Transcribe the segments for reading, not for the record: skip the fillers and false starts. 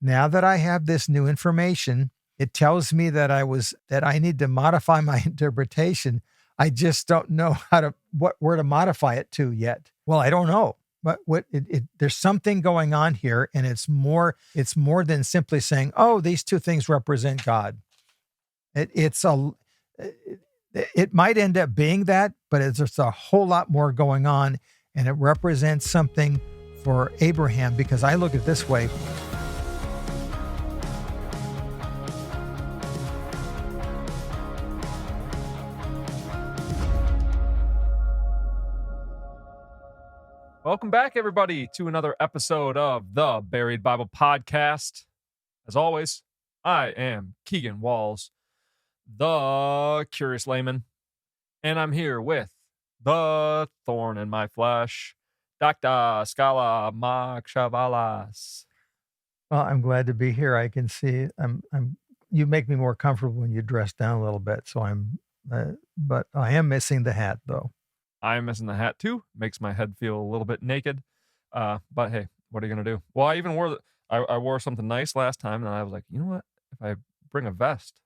now that I have this new information, it tells me that I need to modify my interpretation. I just don't know where to modify it to yet. Well, I don't know. But there's something going on here, and it's more than simply saying, "Oh, these two things represent God." It might end up being that, but it's just a whole lot more going on, and it represents something for Abraham, because I look at it this way. Welcome back, everybody, to another episode of the Buried Bible Podcast. As always, I am Keegan Walls, the Curious Layman, and I'm here with the thorn in my flesh, Dr. Scala Chavalas. Well, I'm glad to be here. I can see you make me more comfortable when you dress down a little bit. So but I am missing the hat, though. I'm missing the hat too. Makes my head feel a little bit naked. But hey, what are you gonna do? Well, I even I wore something nice last time, and I was like, you know what? If I bring a vest,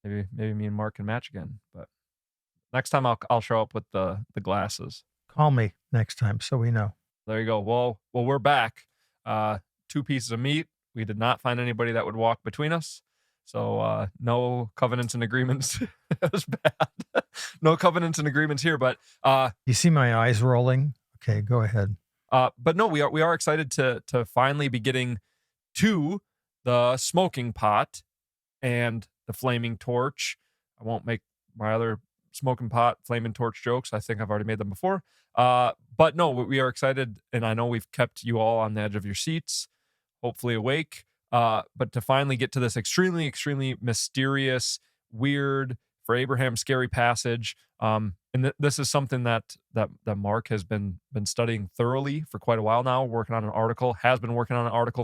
maybe me and Mark can match again. But next time I'll show up with the glasses. Call me next time so we know. There you go. Well, we're back. 2 pieces of meat. We did not find anybody that would walk between us. So no covenants and agreements. It was bad. No covenants and agreements here, but you see my eyes rolling? Okay, go ahead. But no, we are excited to finally be getting to the smoking pot and the flaming torch. I won't make my other smoking pot, flaming torch jokes. I think I've already made them before. But no, we are excited, and I know we've kept you all on the edge of your seats, hopefully awake. But to finally get to this extremely, extremely mysterious, weird, for Abraham, scary passage. And this is something that Mark has been studying thoroughly for quite a while now, working on an article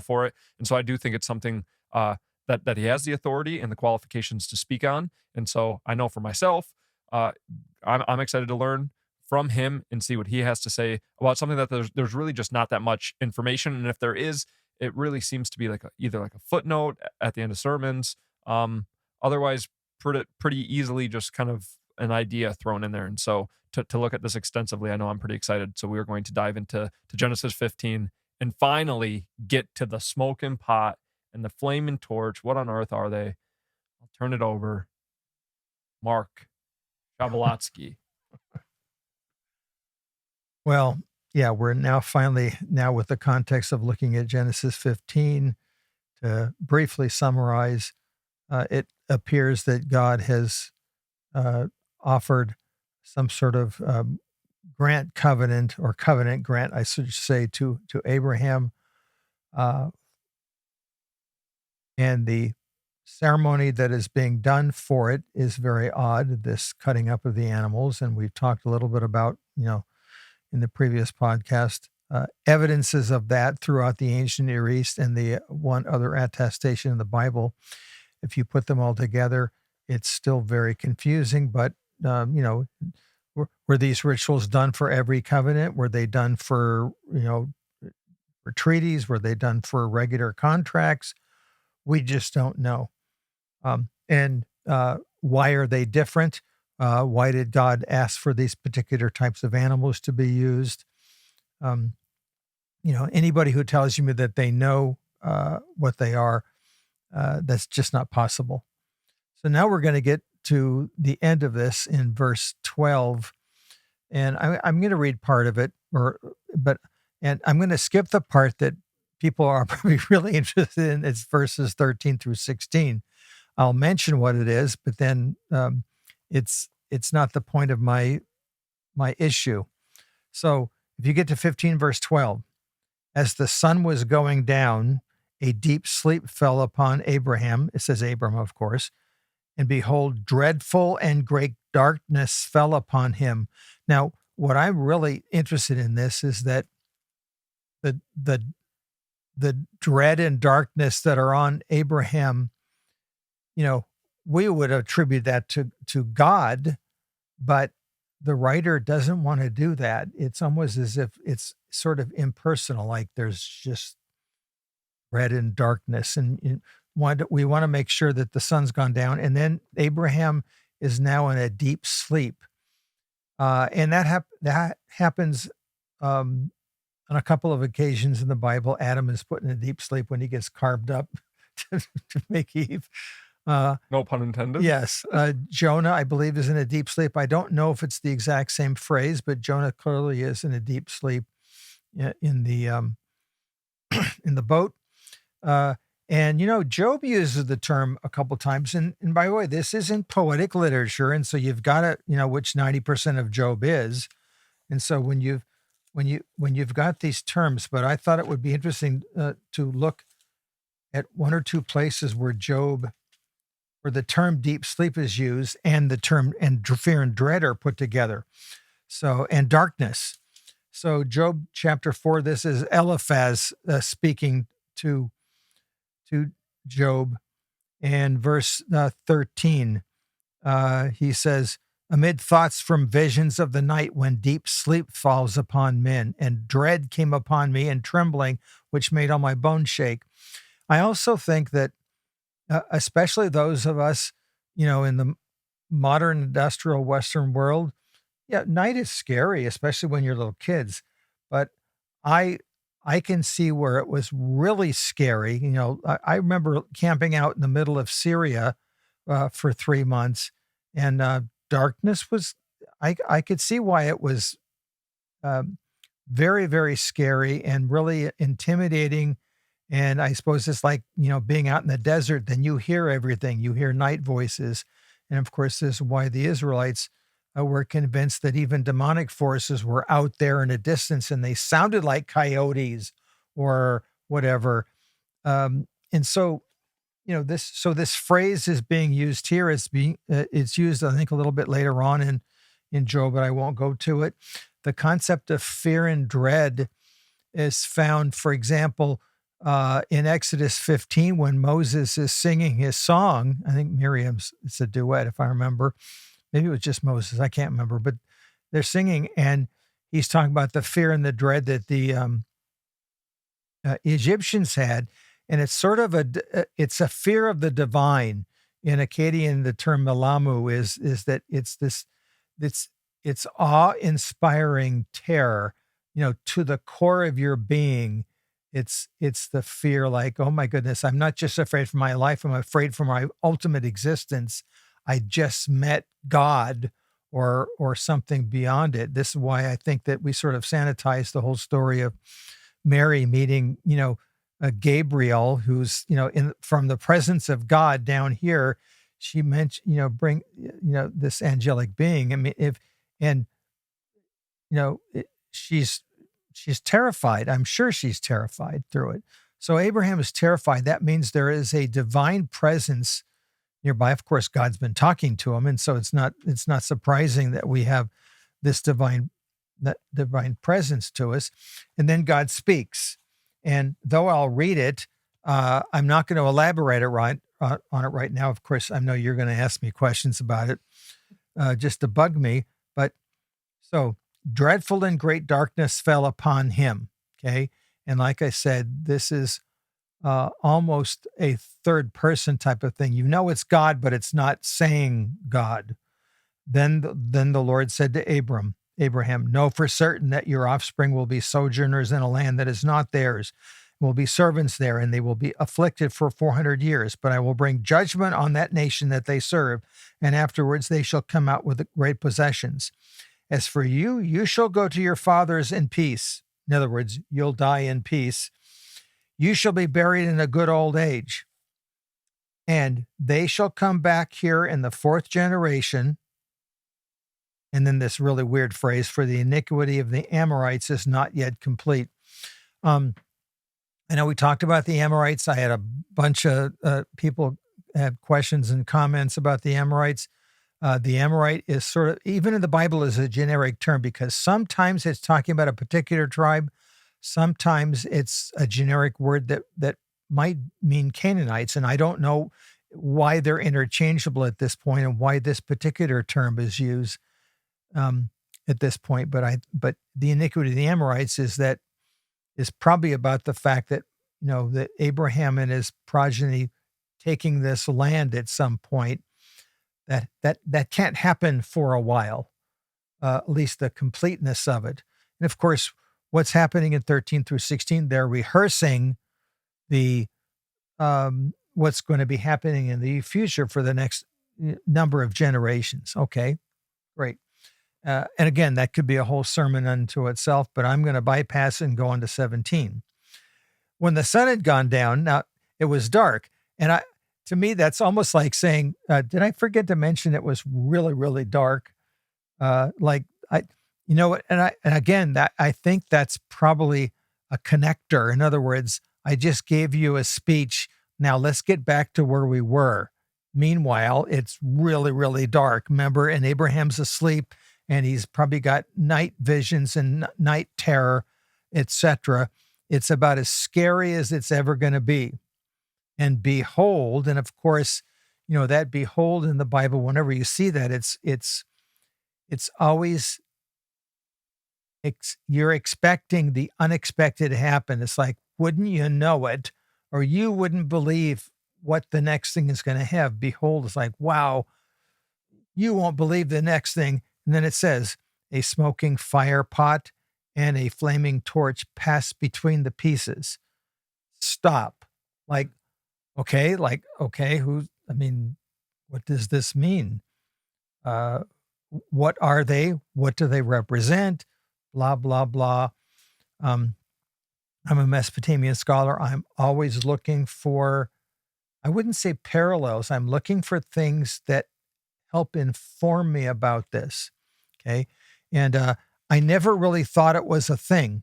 for it. And so I do think it's something that he has the authority and the qualifications to speak on. And so I know for myself, I'm excited to learn from him and see what he has to say about something that there's really just not that much information. And if there is, it really seems to be either a footnote at the end of sermons. Otherwise, pretty easily just kind of an idea thrown in there. And so to look at this extensively, I know I'm pretty excited. So we are going to dive into Genesis 15 and finally get to the smoking pot and the flaming torch. What on earth are they? I'll turn it over. Mark Chavalas. Well, yeah, we're now with the context of looking at Genesis 15. To briefly summarize, it appears that God has offered some sort of covenant grant, I should say, to Abraham. And the ceremony that is being done for it is very odd, this cutting up of the animals. And we've talked a little bit about, in the previous podcast, evidences of that throughout the ancient Near East and the one other attestation in the Bible. If you put them all together, it's still very confusing. But, were these rituals done for every covenant? Were they done for treaties? Were they done for regular contracts? We just don't know. And why are they different? Why did God ask for these particular types of animals to be used? Anybody who tells you that they know what they are, that's just not possible. So now we're going to get to the end of this in verse 12, and I'm going to read part of it, and I'm going to skip the part that people are probably really interested in. It's verses 13 through 16. I'll mention what it is, but then it's not the point of my issue. So if you get to 15, verse 12, as the sun was going down, a deep sleep fell upon Abraham. It says Abram, of course. And behold, dreadful and great darkness fell upon him. Now, what I'm really interested in this is that the dread and darkness that are on Abraham, we would attribute that to God, but the writer doesn't want to do that. It's almost as if it's sort of impersonal, like there's just dread and darkness. And we want to make sure that the sun's gone down. And then Abraham is now in a deep sleep. And that happens on a couple of occasions in the Bible. Adam is put in a deep sleep when he gets carved up to make Eve. No pun intended. Yes. Jonah, I believe, is in a deep sleep. I don't know if it's the exact same phrase, but Jonah clearly is in a deep sleep in the in the boat. And Job uses the term a couple times. And by the way, this isn't poetic literature, and so you've got to, which 90% of Job is. And so when you've got these terms, but I thought it would be interesting to look at one or two places where the term deep sleep is used and the term and fear and dread are put together. So, and darkness. So Job chapter 4, this is Eliphaz speaking to Job. And verse 13, he says, amid thoughts from visions of the night when deep sleep falls upon men, and dread came upon me and trembling, which made all my bones shake. I also think that especially those of us, in the modern industrial Western world, night is scary, especially when you're little kids. But I can see where it was really scary. I remember camping out in the middle of Syria for 3 months, and darkness was, I could see why it was very, very scary and really intimidating. And I suppose it's like, being out in the desert, then you hear everything. You hear night voices. And of course, this is why the Israelites were convinced that even demonic forces were out there in a distance and they sounded like coyotes or whatever. And so, this phrase is being used here. It's used, I think, a little bit later on in Job, but I won't go to it. The concept of fear and dread is found, for example, in Exodus 15, when Moses is singing his song. I think it's a duet, if I remember. Maybe it was just Moses. I can't remember, but they're singing, and he's talking about the fear and the dread that the Egyptians had. And it's sort of it's a fear of the divine. In Akkadian, the term Melamu is that it's awe-inspiring terror, to the core of your being. It's the fear, like, oh my goodness, I'm not just afraid for my life, I'm afraid for my ultimate existence. I just met God or something beyond it. This is why I think that we sort of sanitize the whole story of Mary meeting, Gabriel, who's, from the presence of God down here. She mentioned, bring, this angelic being. I mean, she's terrified. I'm sure she's terrified through it. So Abraham is terrified. That means there is a divine presence nearby. Of course, God's been talking to him. And so it's not surprising that we have this divine presence to us. And then God speaks. And though I'll read it, I'm not going to elaborate on it right now. Of course, I know you're going to ask me questions about it just to bug me. But so dreadful and great darkness fell upon him. Okay. And like I said, this is almost a third person type of thing. It's God, but it's not saying God. Then the Lord said to Abraham, know for certain that your offspring will be sojourners in a land that is not theirs, will be servants there, and they will be afflicted for 400 years. But I will bring judgment on that nation that they serve, and afterwards they shall come out with great possessions. As for you, you shall go to your fathers in peace. In other words, you'll die in peace. You shall be buried in a good old age. And they shall come back here in the 4th generation. And then this really weird phrase, for the iniquity of the Amorites is not yet complete. I know we talked about the Amorites. I had a bunch of people have questions and comments about the Amorites. The Amorite is sort of, even in the Bible, is a generic term because sometimes it's talking about a particular tribe. Sometimes it's a generic word that might mean Canaanites. And I don't know why they're interchangeable at this point and why this particular term is used at this point. But the iniquity of the Amorites is probably about the fact that that Abraham and his progeny taking this land at some point, that can't happen for a while, at least the completeness of it. And of course, what's happening in 13 through 16, they're rehearsing the what's going to be happening in the future for the next number of generations. Okay, great. And again, that could be a whole sermon unto itself, but I'm going to bypass and go on to 17. When the sun had gone down, now it was dark, and to me, that's almost like saying, did I forget to mention it was really, really dark? And again, that I think that's probably a connector. In other words, I just gave you a speech. Now let's get back to where we were. Meanwhile, it's really, really dark. Remember, and Abraham's asleep, and he's probably got night visions and night terror, etc. It's about as scary as it's ever going to be. And behold, and of course, that behold in the Bible, whenever you see that, it's always, you're expecting the unexpected to happen. It's like, wouldn't you know it, or you wouldn't believe what the next thing is going to have. Behold, it's like, wow, you won't believe the next thing. And then it says, a smoking fire pot and a flaming torch pass between the pieces. Stop. Okay, what does this mean? What are they? What do they represent? Blah, blah, blah. I'm a Mesopotamian scholar. I'm always looking for, I wouldn't say parallels. I'm looking for things that help inform me about this. Okay. And I never really thought it was a thing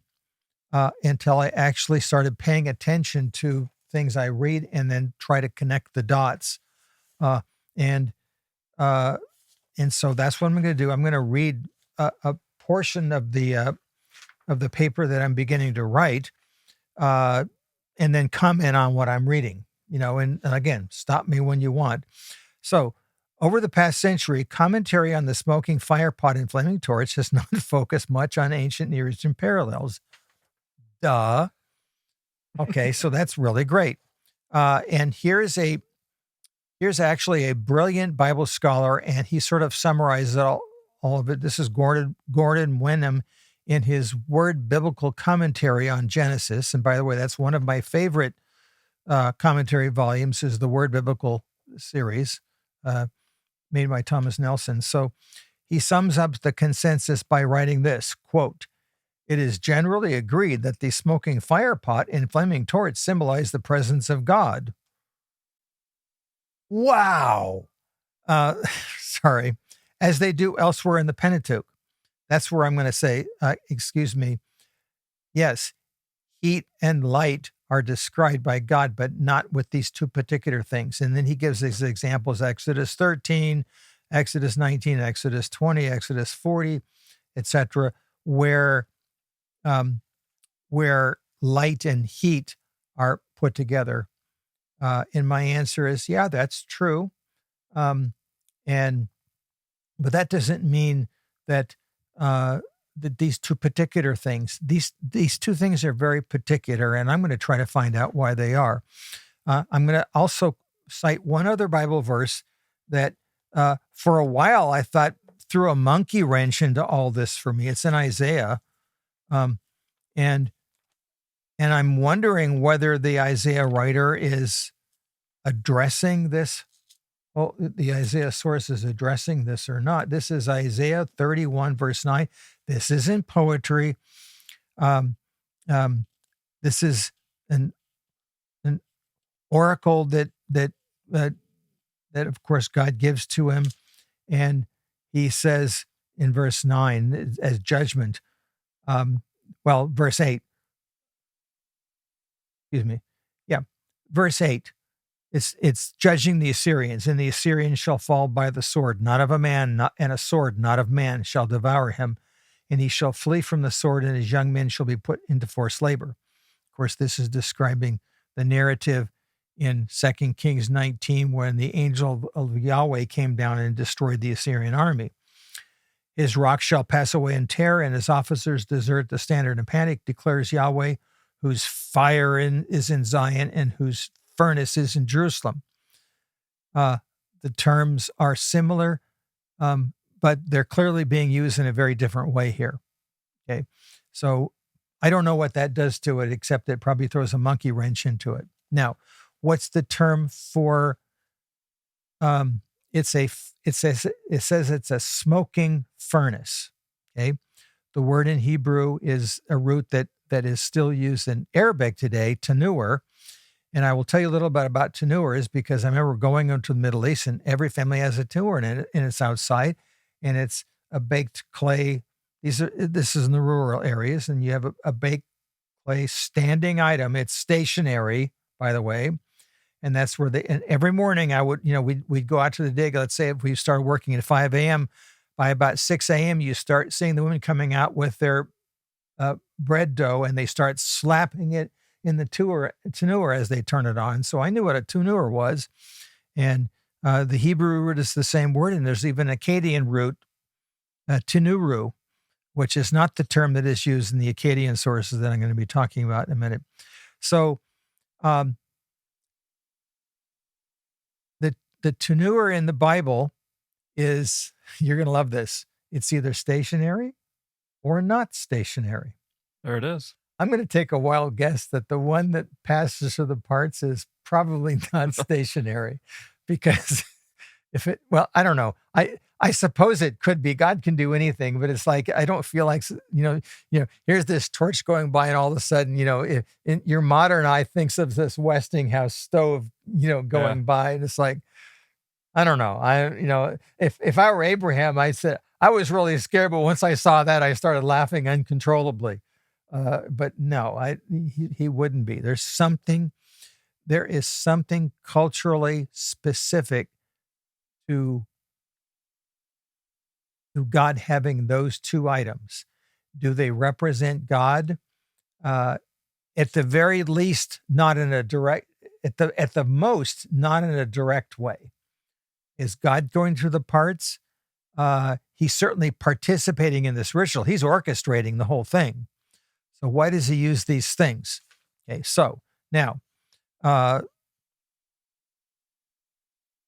until I actually started paying attention to things I read and then try to connect the dots. And so that's what I'm going to do. I'm going to read a portion of the paper that I'm beginning to write, and then comment on what I'm reading, and again, stop me when you want. So over the past century, commentary on the smoking fire pot and flaming torch has not focused much on ancient Near Eastern parallels. Duh. Okay, so that's really great. And here's actually a brilliant Bible scholar, and he sort of summarizes all of it. This is Gordon Wenham in his Word Biblical Commentary on Genesis. And by the way, that's one of my favorite commentary volumes, is the Word Biblical series, made by Thomas Nelson. So he sums up the consensus by writing this, quote, "It is generally agreed that the smoking fire pot and flaming torch symbolize the presence of God." Wow. Sorry. As they do elsewhere in the Pentateuch. That's where I'm going to say, excuse me. Yes, heat and light are described by God, but not with these two particular things. And then he gives these examples: Exodus 13, Exodus 19, Exodus 20, Exodus 40, etc., where light and heat are put together. And my answer is, yeah, that's true. But that doesn't mean that that these two particular things, these two things are very particular, and I'm going to try to find out why they are. I'm going to also cite one other Bible verse that for a while I thought threw a monkey wrench into all this for me. It's in Isaiah. And I'm wondering whether the Isaiah writer is addressing this. Well, the Isaiah source is addressing this or not. This is Isaiah 31, verse 9. This isn't poetry. This is an oracle that of course God gives to him, and he says in verse 9 as judgment. Verse 8. Excuse me. Yeah, verse 8. It's judging the Assyrians, and the Assyrians shall fall by the sword, not of a man, and a sword not of man shall devour him, and he shall flee from the sword, and his young men shall be put into forced labor. Of course, this is describing the narrative in 2 Kings 19, when the angel of Yahweh came down and destroyed the Assyrian army. His rock shall pass away in terror, and his officers desert the standard in panic, declares Yahweh, whose fire is in Zion and whose furnace is in Jerusalem. The terms are similar, but they're clearly being used in a very different way here. Okay. So I don't know what that does to it, except it probably throws a monkey wrench into it. Now, what's the term for, it says it's a smoking furnace. Okay. The word in Hebrew is a root that is still used in Arabic today, tanur. And I will tell you a little bit about tanurs because I remember going into the Middle East and every family has a tanur in it, and it's outside, and it's a baked clay. This is in the rural areas, and you have a baked clay standing item. It's stationary, by the way, and that's where and every morning I would, we'd go out to the dig. Let's say if we started working at 5 a.m., by about 6 a.m., you start seeing the women coming out with their bread dough, and they start slapping it in the tanur as they turn it on. So I knew what a tanur was. And the Hebrew root is the same word, and there's even Akkadian root, tanuru, which is not the term that is used in the Akkadian sources that I'm going to be talking about in a minute. So the tanur in the Bible is, you're going to love this, it's either stationary or not stationary. There it is. I'm going to take a wild guess that the one that passes through the parts is probably not stationary, because I don't know. I suppose it could be. God can do anything, but it's like, I don't feel like, here's this torch going by, and all of a sudden, in your modern eye thinks of this Westinghouse stove, going by, and it's like, I don't know. If I were Abraham, I said, I was really scared, but once I saw that, I started laughing uncontrollably. But no, he wouldn't be. There is something culturally specific to God having those two items. Do they represent God? At the very least, not in a direct, at the most, not in a direct way. Is God going through the parts? He's certainly participating in this ritual. He's orchestrating the whole thing. So why does he use these things? Okay, so now, and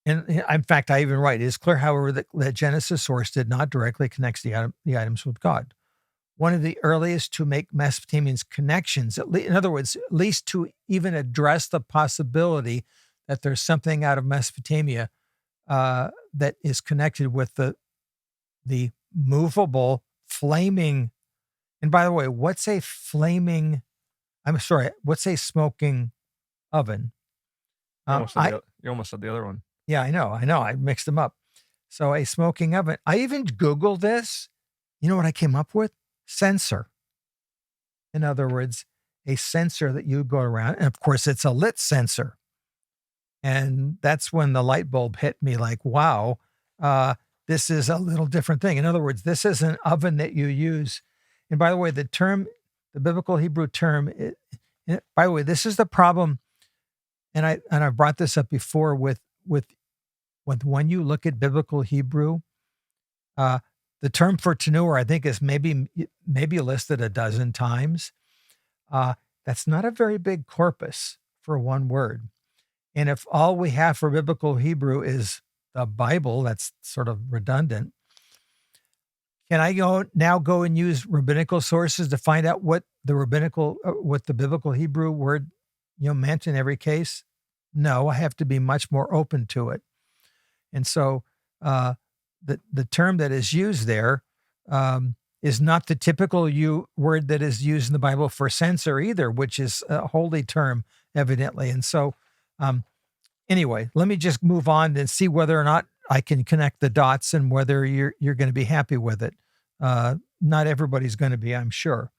in fact, I even write, it is clear, however, that Genesis source did not directly connect the items with God. One of the earliest to make Mesopotamians connections, in other words, at least to even address the possibility that there's something out of Mesopotamia that is connected with the movable, flaming. And by the way, what's a smoking oven? You almost said the other one. Yeah, I know. I mixed them up. So a smoking oven. I even Googled this. You know what I came up with? Sensor. In other words, a sensor that you go around. And of course, it's a lit sensor. And that's when the light bulb hit me like, wow, this is a little different thing. In other words, this is an oven that you use. And by the way, the biblical Hebrew term, by the way, this is the problem. And I've brought this up before with when you look at biblical Hebrew, the term for tanur, I think, is maybe listed a dozen times. That's not a very big corpus for one word. And if all we have for biblical Hebrew is the Bible, that's sort of redundant. Can I go and use rabbinical sources to find out what the biblical Hebrew word, meant in every case? No, I have to be much more open to it. And so the term that is used there is not the typical word that is used in the Bible for censor either, which is a holy term, evidently. And so anyway, let me just move on and see whether or not I can connect the dots and whether you're going to be happy with it. Not everybody's going to be, I'm sure.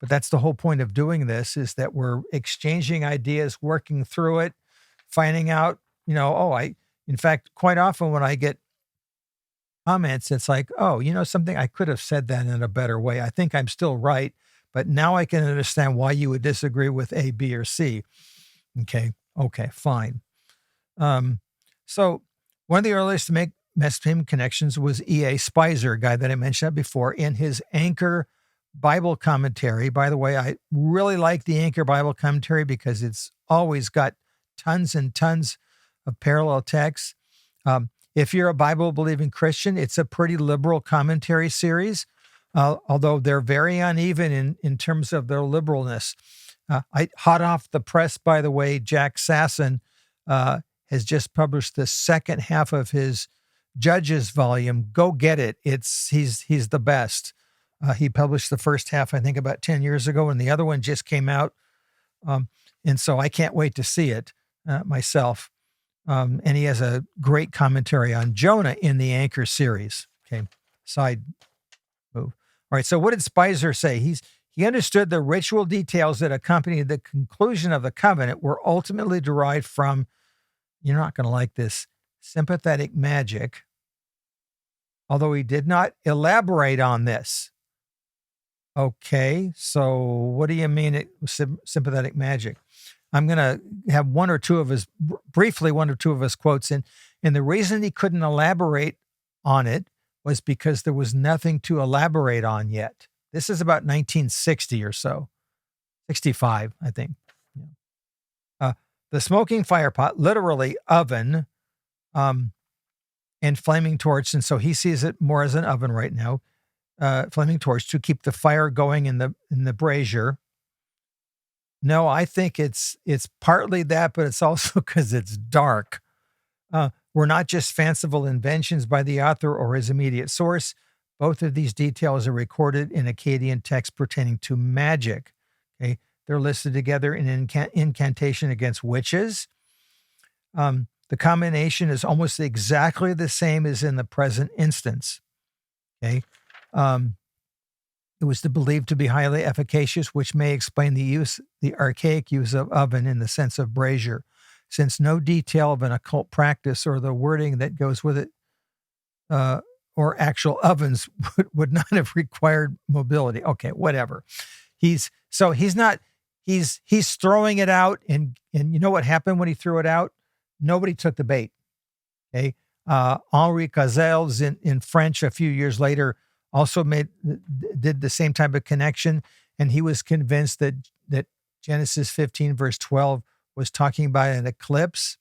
But that's the whole point of doing this, is that we're exchanging ideas, working through it, finding out, in fact, quite often when I get comments, it's like, oh, something, I could have said that in a better way. I think I'm still right, but now I can understand why you would disagree with A, B, or C. Okay, fine. So one of the earliest to make Mesopotamian connections was E.A. Speiser, a guy that I mentioned before, in his Anchor Bible commentary. By the way, I really like the Anchor Bible commentary because it's always got tons and tons of parallel texts. If you're a Bible-believing Christian, it's a pretty liberal commentary series, although they're very uneven in terms of their liberalness. Hot off the press, by the way, Jack Sasson has just published the second half of his Judges volume. Go get it. He's the best. He published the first half, I think, about 10 years ago, and the other one just came out. And so I can't wait to see it myself. And he has a great commentary on Jonah in the Anchor series. Okay, side move. All right, so what did Speiser say? He understood the ritual details that accompanied the conclusion of the covenant were ultimately derived from, you're not going to like this, sympathetic magic, although he did not elaborate on this. Okay, so what do you mean it was sympathetic magic? I'm going to have one or two of his quotes. And the reason he couldn't elaborate on it was because there was nothing to elaborate on yet. This is about 1960 or so, 65, I think. The smoking firepot, literally oven, and flaming torch. And so he sees it more as an oven right now. Flaming torch to keep the fire going in the brazier. No, I think it's partly that, but it's also because it's dark. Were not just fanciful inventions by the author or his immediate source. Both of these details are recorded in Akkadian texts pertaining to magic. Okay, they're listed together in incantation against witches. The combination is almost exactly the same as in the present instance. Okay. It was believed to be highly efficacious, which may explain the archaic use of oven in the sense of brazier, since no detail of an occult practice or the wording that goes with it, or actual ovens would not have required mobility. Okay, whatever. He's throwing it out, and you know what happened when he threw it out? Nobody took the bait. Okay, Henri Cazelles in French a few years later also did the same type of connection, and he was convinced that Genesis 15 verse 12 was talking about an eclipse.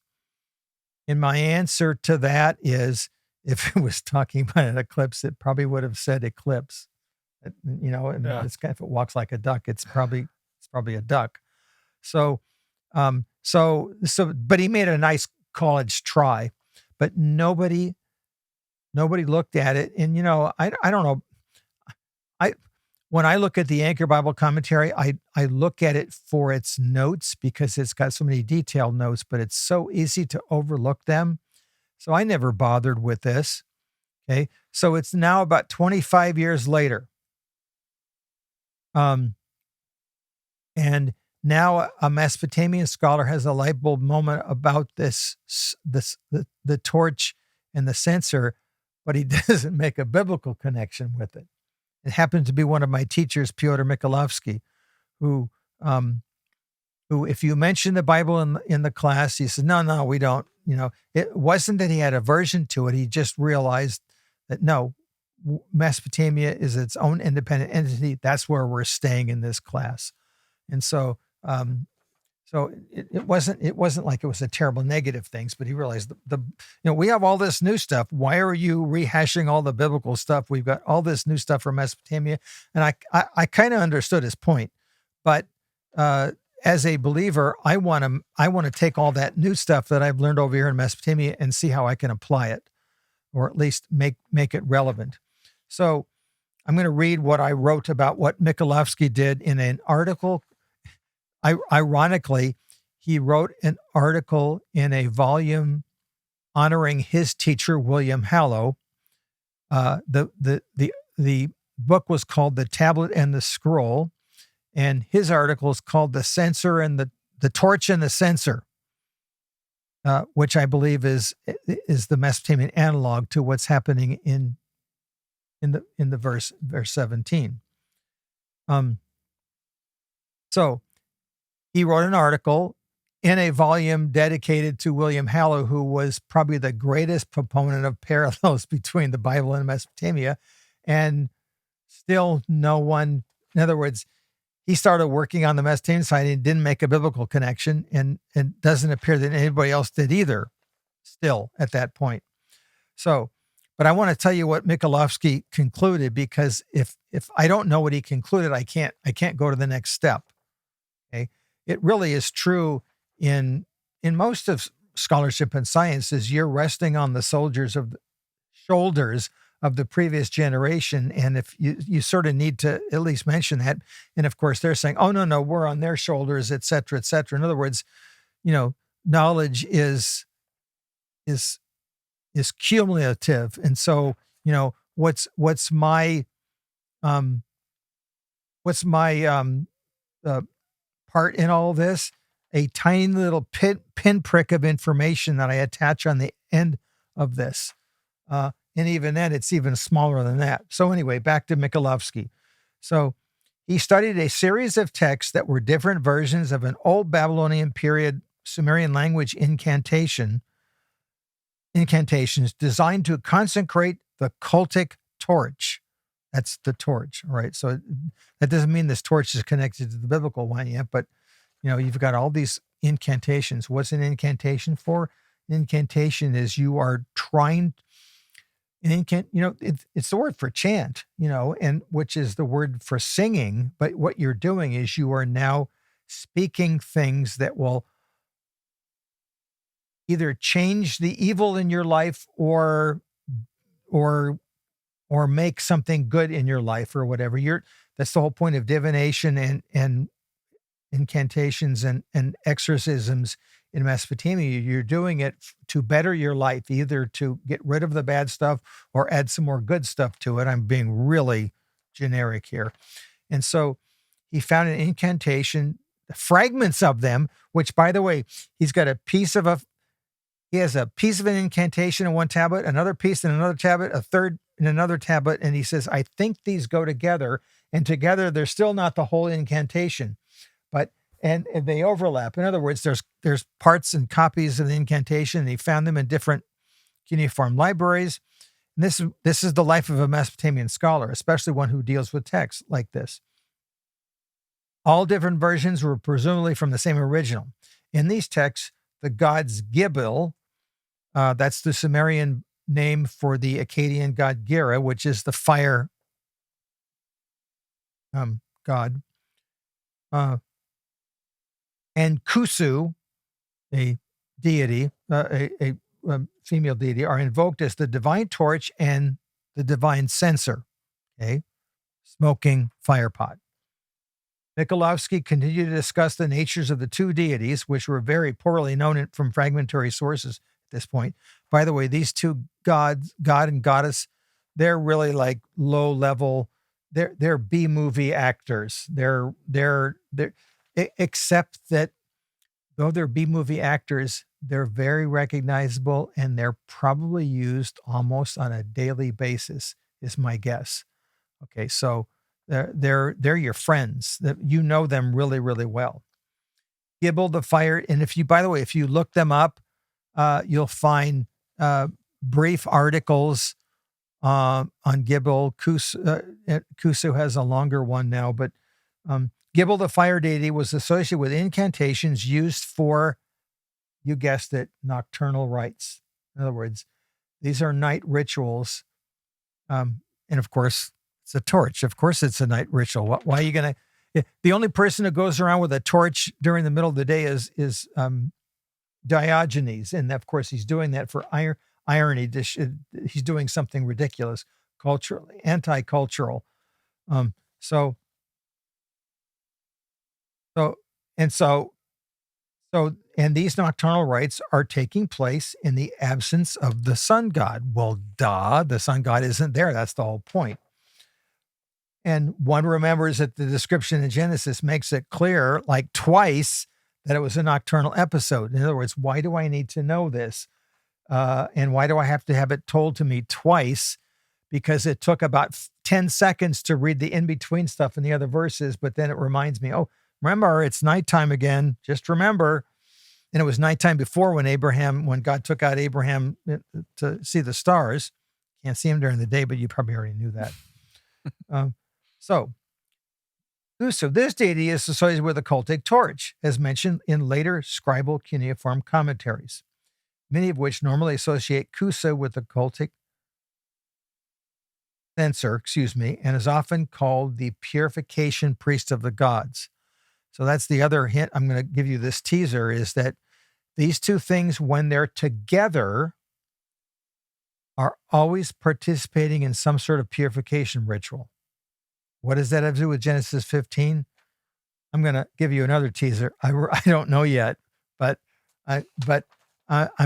And my answer to that is, if it was talking about an eclipse, it probably would have said eclipse. It's kind of, if it walks like a duck, it's probably a duck. So, but he made a nice college try, but nobody looked at it. And, I don't know. When I look at the Anchor Bible commentary, I look at it for its notes because it's got so many detailed notes, but it's so easy to overlook them. So I never bothered with this. Okay. So it's now about 25 years later. And now a Mesopotamian scholar has a light bulb moment about the torch and the censer, but he doesn't make a biblical connection with it. It happened to be one of my teachers, Piotr Michalowski, who if you mention the Bible in the class, he says, no, we don't. It wasn't that he had aversion to it. He just realized that no, Mesopotamia is its own independent entity. That's where we're staying in this class. And so, it wasn't like it was a terrible negative things, but he realized we have all this new stuff. Why are you rehashing all the biblical stuff? We've got all this new stuff from Mesopotamia. And I kind of understood his point, but, as a believer, I want to take all that new stuff that I've learned over here in Mesopotamia and see how I can apply it, or at least make it relevant. So I'm going to read what I wrote about what Michalowski did in an article. Ironically, he wrote an article in a volume honoring his teacher, William Hallow. The book was called The Tablet and the Scroll, and his article is called The Censer and the Torch and the Censer, which I believe is the Mesopotamian analog to what's happening in the verse 17. So he wrote an article in a volume dedicated to William Hallow, who was probably the greatest proponent of parallels between the Bible and Mesopotamia, and still no one In other words, he started working on the Mesopotamian side and didn't make a biblical connection, and it doesn't appear that anybody else did either still at that point. So, but I want to tell you what Michalowski concluded, because if I don't know what he concluded, I can't go to the next step. Okay. It really is true in most of scholarship and science is you're resting on the shoulders of the previous generation. And if you sort of need to at least mention that. And of course they're saying, oh, no, we're on their shoulders, et cetera, et cetera. In other words, knowledge is cumulative. And so, what's my part in all this? A tiny little pinprick of information that I attach on the end of this. And even then, it's even smaller than that. So anyway, back to Michalowski. So he studied a series of texts that were different versions of an old Babylonian period Sumerian language incantations designed to consecrate the cultic torch. That's the torch, right? So that doesn't mean this torch is connected to the biblical one yet, but you've got all these incantations. What's an incantation for? An incantation is you are trying. It's the word for chant, and which is the word for singing. But what you're doing is you are now speaking things that will either change the evil in your life or make something good in your life or whatever. That's the whole point of divination and incantations and exorcisms in Mesopotamia. You're doing it to better your life, either to get rid of the bad stuff or add some more good stuff to it. I'm being really generic here. And so he found an incantation, fragments of them, which, by the way, he has a piece of an incantation in one tablet, another piece in another tablet, a third in another tablet. And he says, I think these go together, and together they're still not the whole incantation. But and they overlap. In other words, there's parts and copies of the incantation, and he found them in different cuneiform libraries. And this is the life of a Mesopotamian scholar, especially one who deals with texts like this. All different versions were presumably from the same original. In these texts, the gods Gibel, that's the Sumerian name for the Akkadian god Girru, which is the fire god, and Cusu, a deity, a female deity, are invoked as the divine torch and the divine censer, smoking firepot. Michalowski continued to discuss the natures of the two deities, which were very poorly known from fragmentary sources at this point. By the way, these two gods, God and goddess, they're really like low level. They're B-movie actors. They're except that though they're B-movie actors, they're very recognizable, and they're probably used almost on a daily basis, is my guess. Okay, so they're your friends, that you know them really, really well. Gibel the fire, and if you look them up, you'll find brief articles on Gibel. Cusu has a longer one now, but Gibel the fire deity was associated with incantations used for, you guessed it, nocturnal rites. In other words, these are night rituals, and of course, it's a torch. Of course, it's a night ritual. Why are you going to? The only person who goes around with a torch during the middle of the day is Diogenes, and of course, he's doing that for irony. He's doing something ridiculous, culturally anti-cultural. And these nocturnal rites are taking place in the absence of the sun god. Well, the sun god isn't there. That's the whole point. And one remembers that the description in Genesis makes it clear, like twice, that it was a nocturnal episode. In other words, why do I need to know this? And why do I have to have it told to me twice? Because it took about 10 seconds to read the in-between stuff in the other verses, but then it reminds me, oh, remember, it's nighttime again. Just remember. And it was nighttime before when God took out Abraham to see the stars. Can't see him during the day, but you probably already knew that. So Cusu, this deity is associated with the cultic torch, as mentioned in later scribal cuneiform commentaries, many of which normally associate Cusu with the cultic censer, and is often called the purification priest of the gods. So that's the other hint I'm going to give you, this teaser, is that these two things, when they're together, are always participating in some sort of purification ritual. What does that have to do with Genesis 15? I'm going to give you another teaser. I don't know yet, but I'm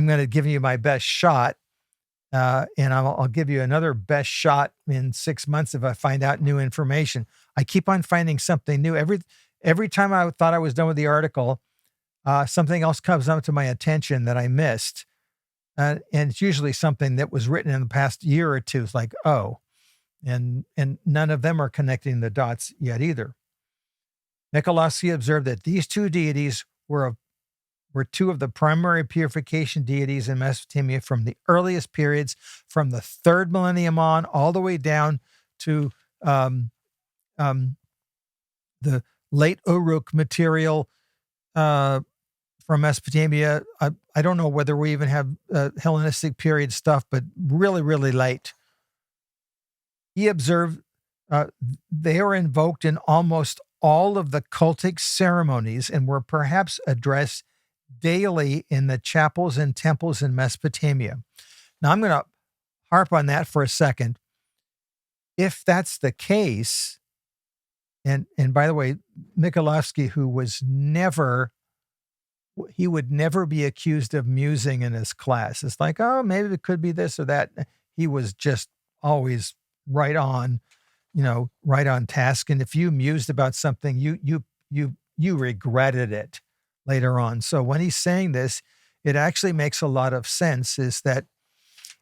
going to give you my best shot, and I'll give you another best shot in 6 months if I find out new information. I keep on finding something new. Every time I thought I was done with the article, something else comes up to my attention that I missed. And it's usually something that was written in the past year or two. It's like, oh, and none of them are connecting the dots yet either. Michalowski observed that these two deities were two of the primary purification deities in Mesopotamia from the earliest periods, from the 3rd millennium on, all the way down to the late Uruk material from Mesopotamia. I don't know whether we even have Hellenistic period stuff, but really, really late. He observed they are invoked in almost all of the cultic ceremonies and were perhaps addressed daily in the chapels and temples in Mesopotamia. Now, I'm going to harp on that for a second. If that's the case, and by the way, Michalowski, who was he would never be accused of musing in his class. It's like, oh, maybe it could be this or that. He was just always right on task. And if you mused about something, you regretted it later on. So when he's saying this, it actually makes a lot of sense, is that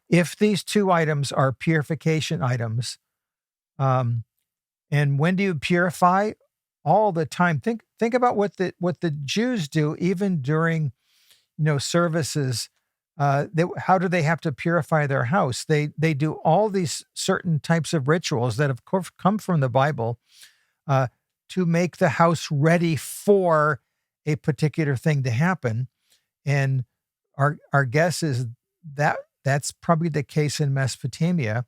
if these two items are purification items, and when do you purify? All the time. Think about what the Jews do, even during, services. How do they have to purify their house? They do all these certain types of rituals that, of course, come from the Bible, to make the house ready for a particular thing to happen. And our guess is that that's probably the case in Mesopotamia.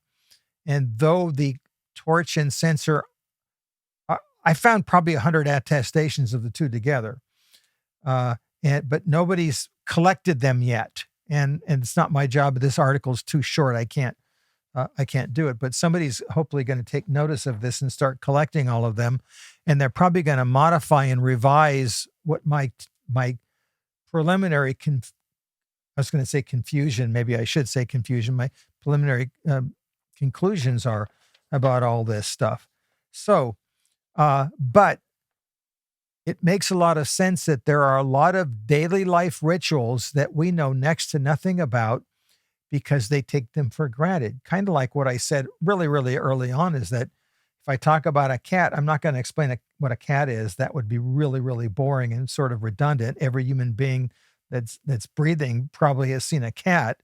And though the torch and censer, I found probably 100 attestations of the two together, but nobody's collected them yet. And it's not my job. This article is too short. I can't do it. But somebody's hopefully going to take notice of this and start collecting all of them, and they're probably going to modify and revise what my preliminary I was going to say confusion. Maybe I should say confusion. My preliminary conclusions are about all this stuff. So. But it makes a lot of sense that there are a lot of daily life rituals that we know next to nothing about because they take them for granted. Kind of like what I said really, really early on, is that if I talk about a cat, I'm not going to explain what a cat is. That would be really, really boring and sort of redundant. Every human being that's breathing probably has seen a cat.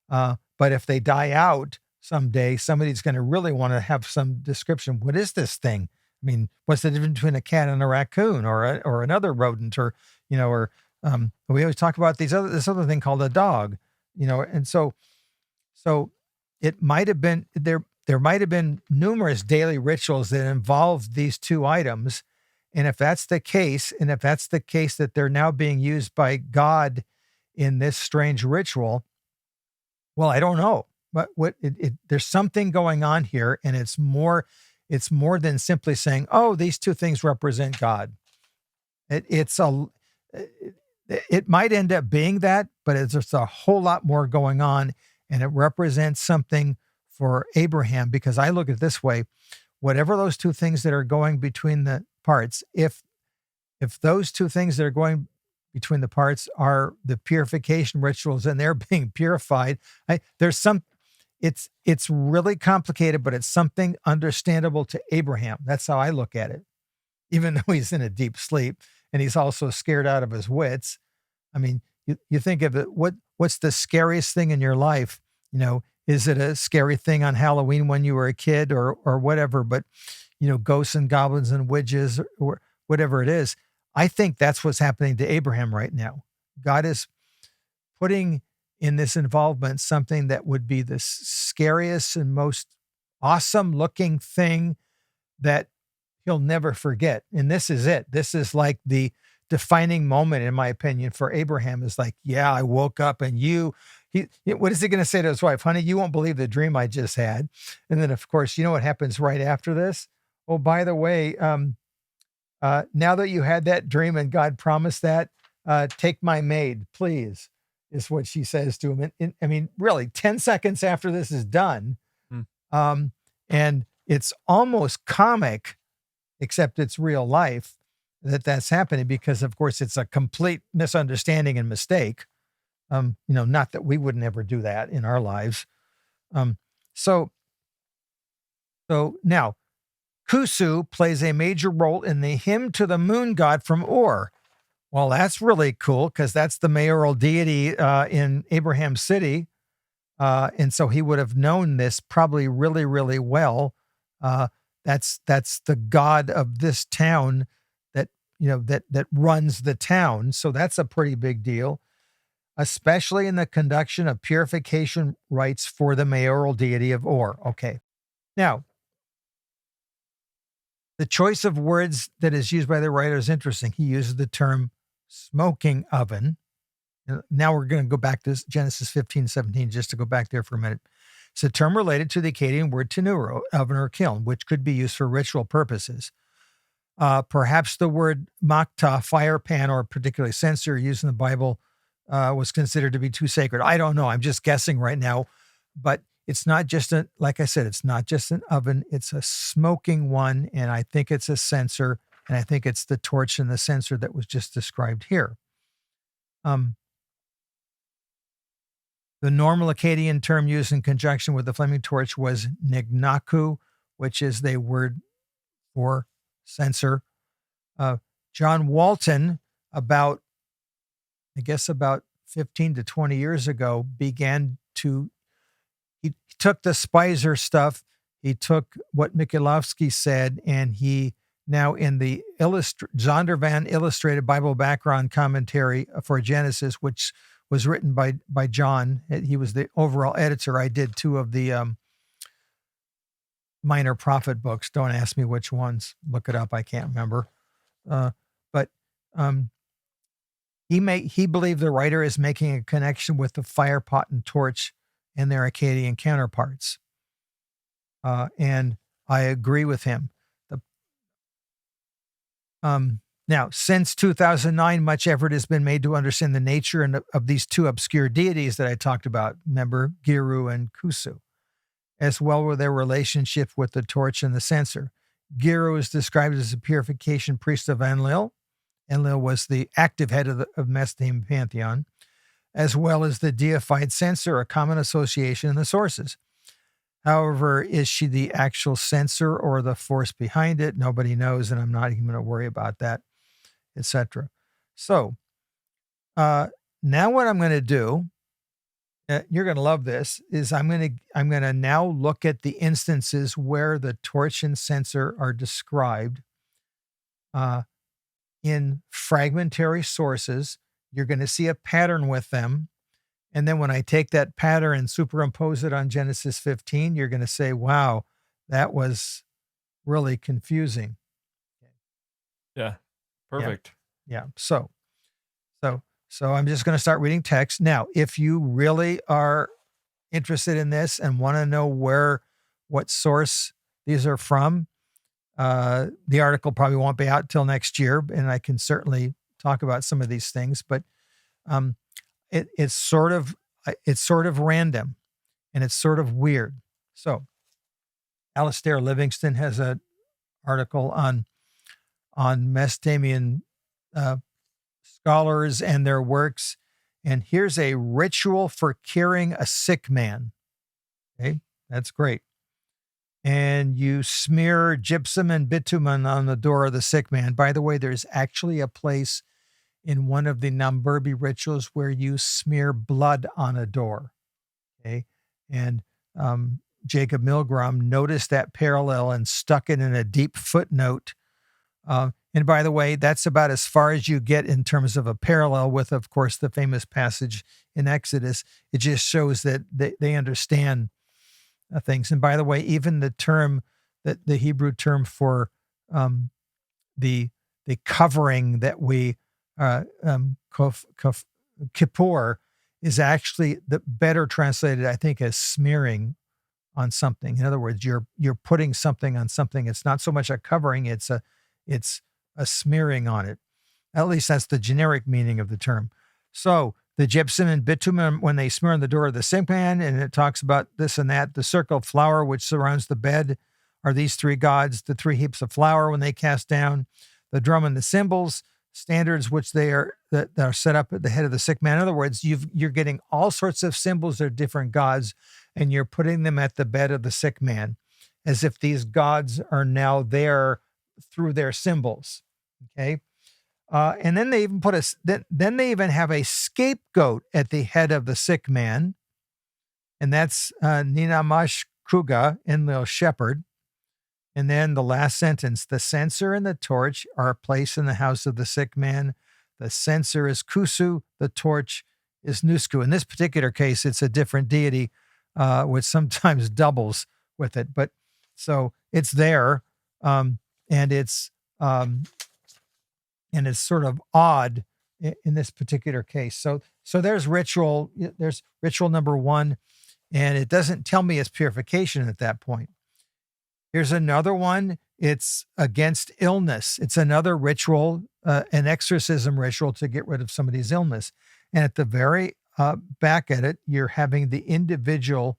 But if they die out someday, somebody's going to really want to have some description. What is this thing? I mean, what's the difference between a cat and a raccoon or another rodent, or we always talk about this other thing called a dog, and so it might have been there might have been numerous daily rituals that involved these two items. And if that's the case, that they're now being used by God in this strange ritual, well, I don't know, but there's something going on here, and it's more than simply saying, oh, these two things represent God. It might end up being that, but it's just a whole lot more going on, and it represents something for Abraham, because I look at it this way: whatever those two things that are going between the parts, if those two things that are going between the parts are the purification rituals and they're being purified, it's really complicated, but it's something understandable to Abraham. That's how I look at it, even though he's in a deep sleep and he's also scared out of his wits. I mean, you think of it, what's the scariest thing in your life? Is it a scary thing on Halloween when you were a kid or whatever? But, ghosts and goblins and witches or whatever it is. I think that's what's happening to Abraham right now. God is putting in this involvement something that would be the scariest and most awesome looking thing that he'll never forget. And this is it. This is like the defining moment, in my opinion, for Abraham is like, yeah, I woke up and what is he going to say to his wife? Honey, you won't believe the dream I just had. And then, of course, you know what happens right after this? Oh, by the way, now that you had that dream and God promised that, take my maid, please, is what she says to him. And I mean, really, 10 seconds after this is done. And it's almost comic, except it's real life that's happening because, of course, it's a complete misunderstanding and mistake. Not that we would never do that in our lives. So now, Cusu plays a major role in the hymn to the moon god from Ur. Well, that's really cool because that's the mayoral deity in Abraham's city. And so he would have known this probably really, really well. That's the god of this town that runs the town. So that's a pretty big deal, especially in the conduction of purification rites for the mayoral deity of Ur. Okay. Now, the choice of words that is used by the writer is interesting. He uses the term smoking oven. Now we're going to go back to Genesis 15:17, just to go back there for a minute. It's a term related to the Akkadian word tanuru, oven or kiln, which could be used for ritual purposes. Perhaps the word makta, fire pan, or particularly censer used in the Bible was considered to be too sacred. I don't know. I'm just guessing right now. But it's not just like I said, it's not just an oven. It's a smoking one. And I think it's a censer. And I think it's the torch and the censer that was just described here. The normal Akkadian term used in conjunction with the flaming torch was nignaku, which is the word for censer. John Walton, about 15 to 20 years ago, he took the Speiser stuff, he took what Michalowski said, and he now in the Zondervan Illustrated Bible Background Commentary for Genesis, which was written by John. He was the overall editor. I did 2 of the minor prophet books. Don't ask me which ones. Look it up. I can't remember. But he believed the writer is making a connection with the firepot and torch and their Akkadian counterparts. And I agree with him. Now, since 2009, much effort has been made to understand the nature of these 2 obscure deities that I talked about. Remember, Girru and Cusu, as well with their relationship with the torch and the censer. Girru is described as a purification priest of Enlil. Enlil was the active head of Mesopotamian pantheon, as well as the deified censer, a common association in the sources. However, is she the actual censer or the force behind it? Nobody knows, and I'm not even going to worry about that, etc. So now what I'm going to do, you're going to love this, is I'm going to now look at the instances where the torch and censer are described in fragmentary sources. You're going to see a pattern with them. And then when I take that pattern and superimpose it on Genesis 15, you're going to say, wow, that was really confusing. Yeah. Perfect. Yeah. So I'm just going to start reading text. Now, if you really are interested in this and want to know what source these are from, the article probably won't be out till next year, and I can certainly talk about some of these things, but it's sort of random and it's sort of weird. So Alastair Livingston has an article on Mesopotamian scholars and their works. And here's a ritual for curing a sick man. Okay, that's great. And you smear gypsum and bitumen on the door of the sick man. By the way, there's actually a place in one of the Namburbi rituals where you smear blood on a door. Okay. And Jacob Milgrom noticed that parallel and stuck it in a deep footnote. And by the way, that's about as far as you get in terms of a parallel with, of course, the famous passage in Exodus. It just shows that they understand things. And by the way, even the term, the Hebrew term for the covering that we kippur is actually the better translated, I think, as smearing on something. In other words, you're putting something on something. It's not so much a covering; it's a smearing on it. At least that's the generic meaning of the term. So the gypsum and bitumen, when they smear on the door of the sick man, and it talks about this and that, the circle of flour which surrounds the bed are these three gods, the three heaps of flour when they cast down, the drum and the cymbals, standards which that are set up at the head of the sick man. In other words, you're getting all sorts of symbols of different gods, and you're putting them at the bed of the sick man, as if these gods are now there through their symbols. Okay, and then they even then they even have a scapegoat at the head of the sick man, and that's Ninamash Kuga, Enlil shepherd. And then the last sentence, the censer and the torch are placed in the house of the sick man. The censer is Cusu, the torch is Nusku. In this particular case, it's a different deity, which sometimes doubles with it. But so it's there, and it's sort of odd in this particular case. So there's ritual. There's ritual number one, and it doesn't tell me it's purification at that point. Here's another one. It's against illness. It's another ritual, an exorcism ritual to get rid of somebody's illness. And at the very back at it, you're having the individual.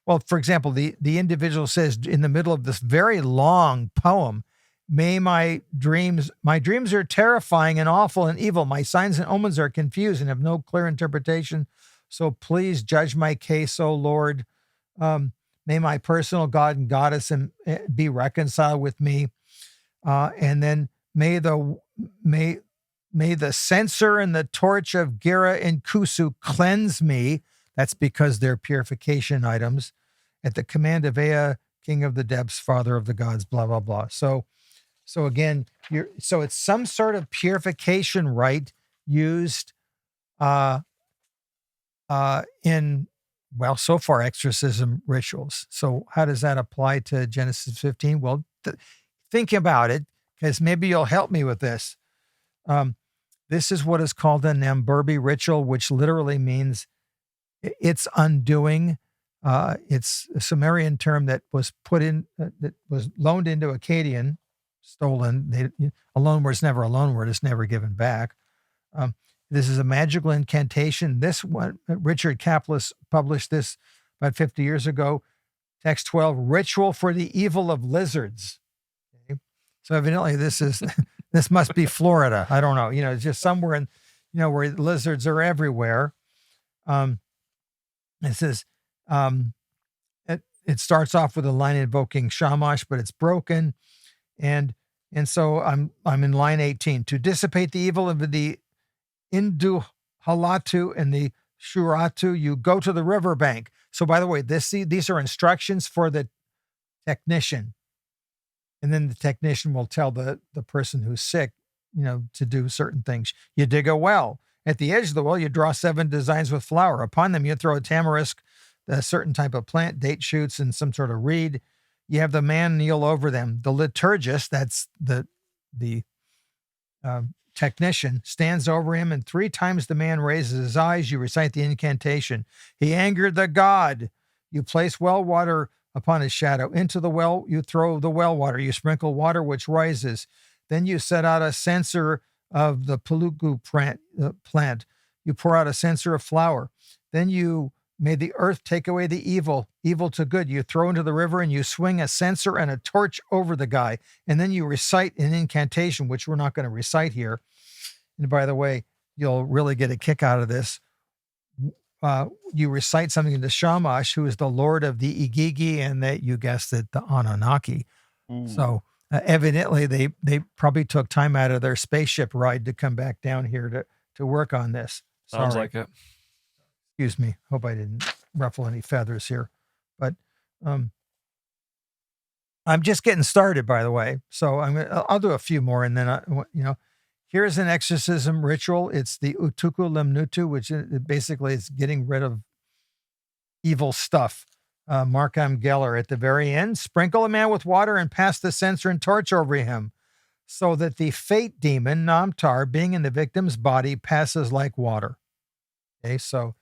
Well, for example, the individual says in the middle of this very long poem, "May my dreams are terrifying and awful and evil. My signs and omens are confused and have no clear interpretation. So please judge my case, O Lord. May my personal God and goddess be reconciled with me. And then may the censer and the torch of Girru and Cusu cleanse me." That's because they're purification items. "At the command of Ea, king of the depths, father of the gods," blah, blah, blah. So again, it's some sort of purification rite used in, well, so far, exorcism rituals. So how does that apply to Genesis 15? Well, think about it, because maybe you'll help me with this. This is what is called an Amburbi ritual, which literally means it's undoing. It's a Sumerian term that was that was loaned into Akkadian, stolen. A loan word is never a loan word. It's never given back. This is a magical incantation. This one, Richard Kaplis published this about 50 years ago. Text 12, ritual for the evil of lizards. Okay. So evidently this must be Florida. I don't know. It's just somewhere in, where lizards are everywhere. It says, it starts off with a line invoking Shamash, but it's broken. And so I'm in line 18. To dissipate the evil of the Indu Halatu and the Shuratu, you go to the riverbank. So by the way, these are instructions for the technician. And then the technician will tell the person who's sick, to do certain things. You dig a well. At the edge of the well, you draw 7 designs with flour. Upon them, you throw a tamarisk, a certain type of plant, date shoots, and some sort of reed. You have the man kneel over them. The liturgist, that's the technician, stands over him, and 3 times the man raises his eyes. You recite the incantation. He angered the god. You place well water upon his shadow. Into the well, you throw the well water. You sprinkle water which rises. Then you set out a censer of the Pulugu plant. You pour out a censer of flour. Then you may the earth take away the evil to good. You throw into the river, and you swing a censer and a torch over the guy. And then you recite an incantation, which we're not going to recite here. And by the way, you'll really get a kick out of this. You recite something to Shamash, who is the lord of the Igigi, and that, you guessed it, the Anunnaki. Ooh. So evidently they probably took time out of their spaceship ride to come back down here to work on this. Sounds like it. Excuse me. Hope I didn't ruffle any feathers here. But Um, I'm just getting started, by the way. So I'll do a few more, and then here's an exorcism ritual. It's the Utuku Lemnutu, which basically is getting rid of evil stuff. Markham Geller at the very end. Sprinkle a man with water and pass the censer and torch over him, so that the fate demon, Namtar, being in the victim's body, passes like water. Okay, so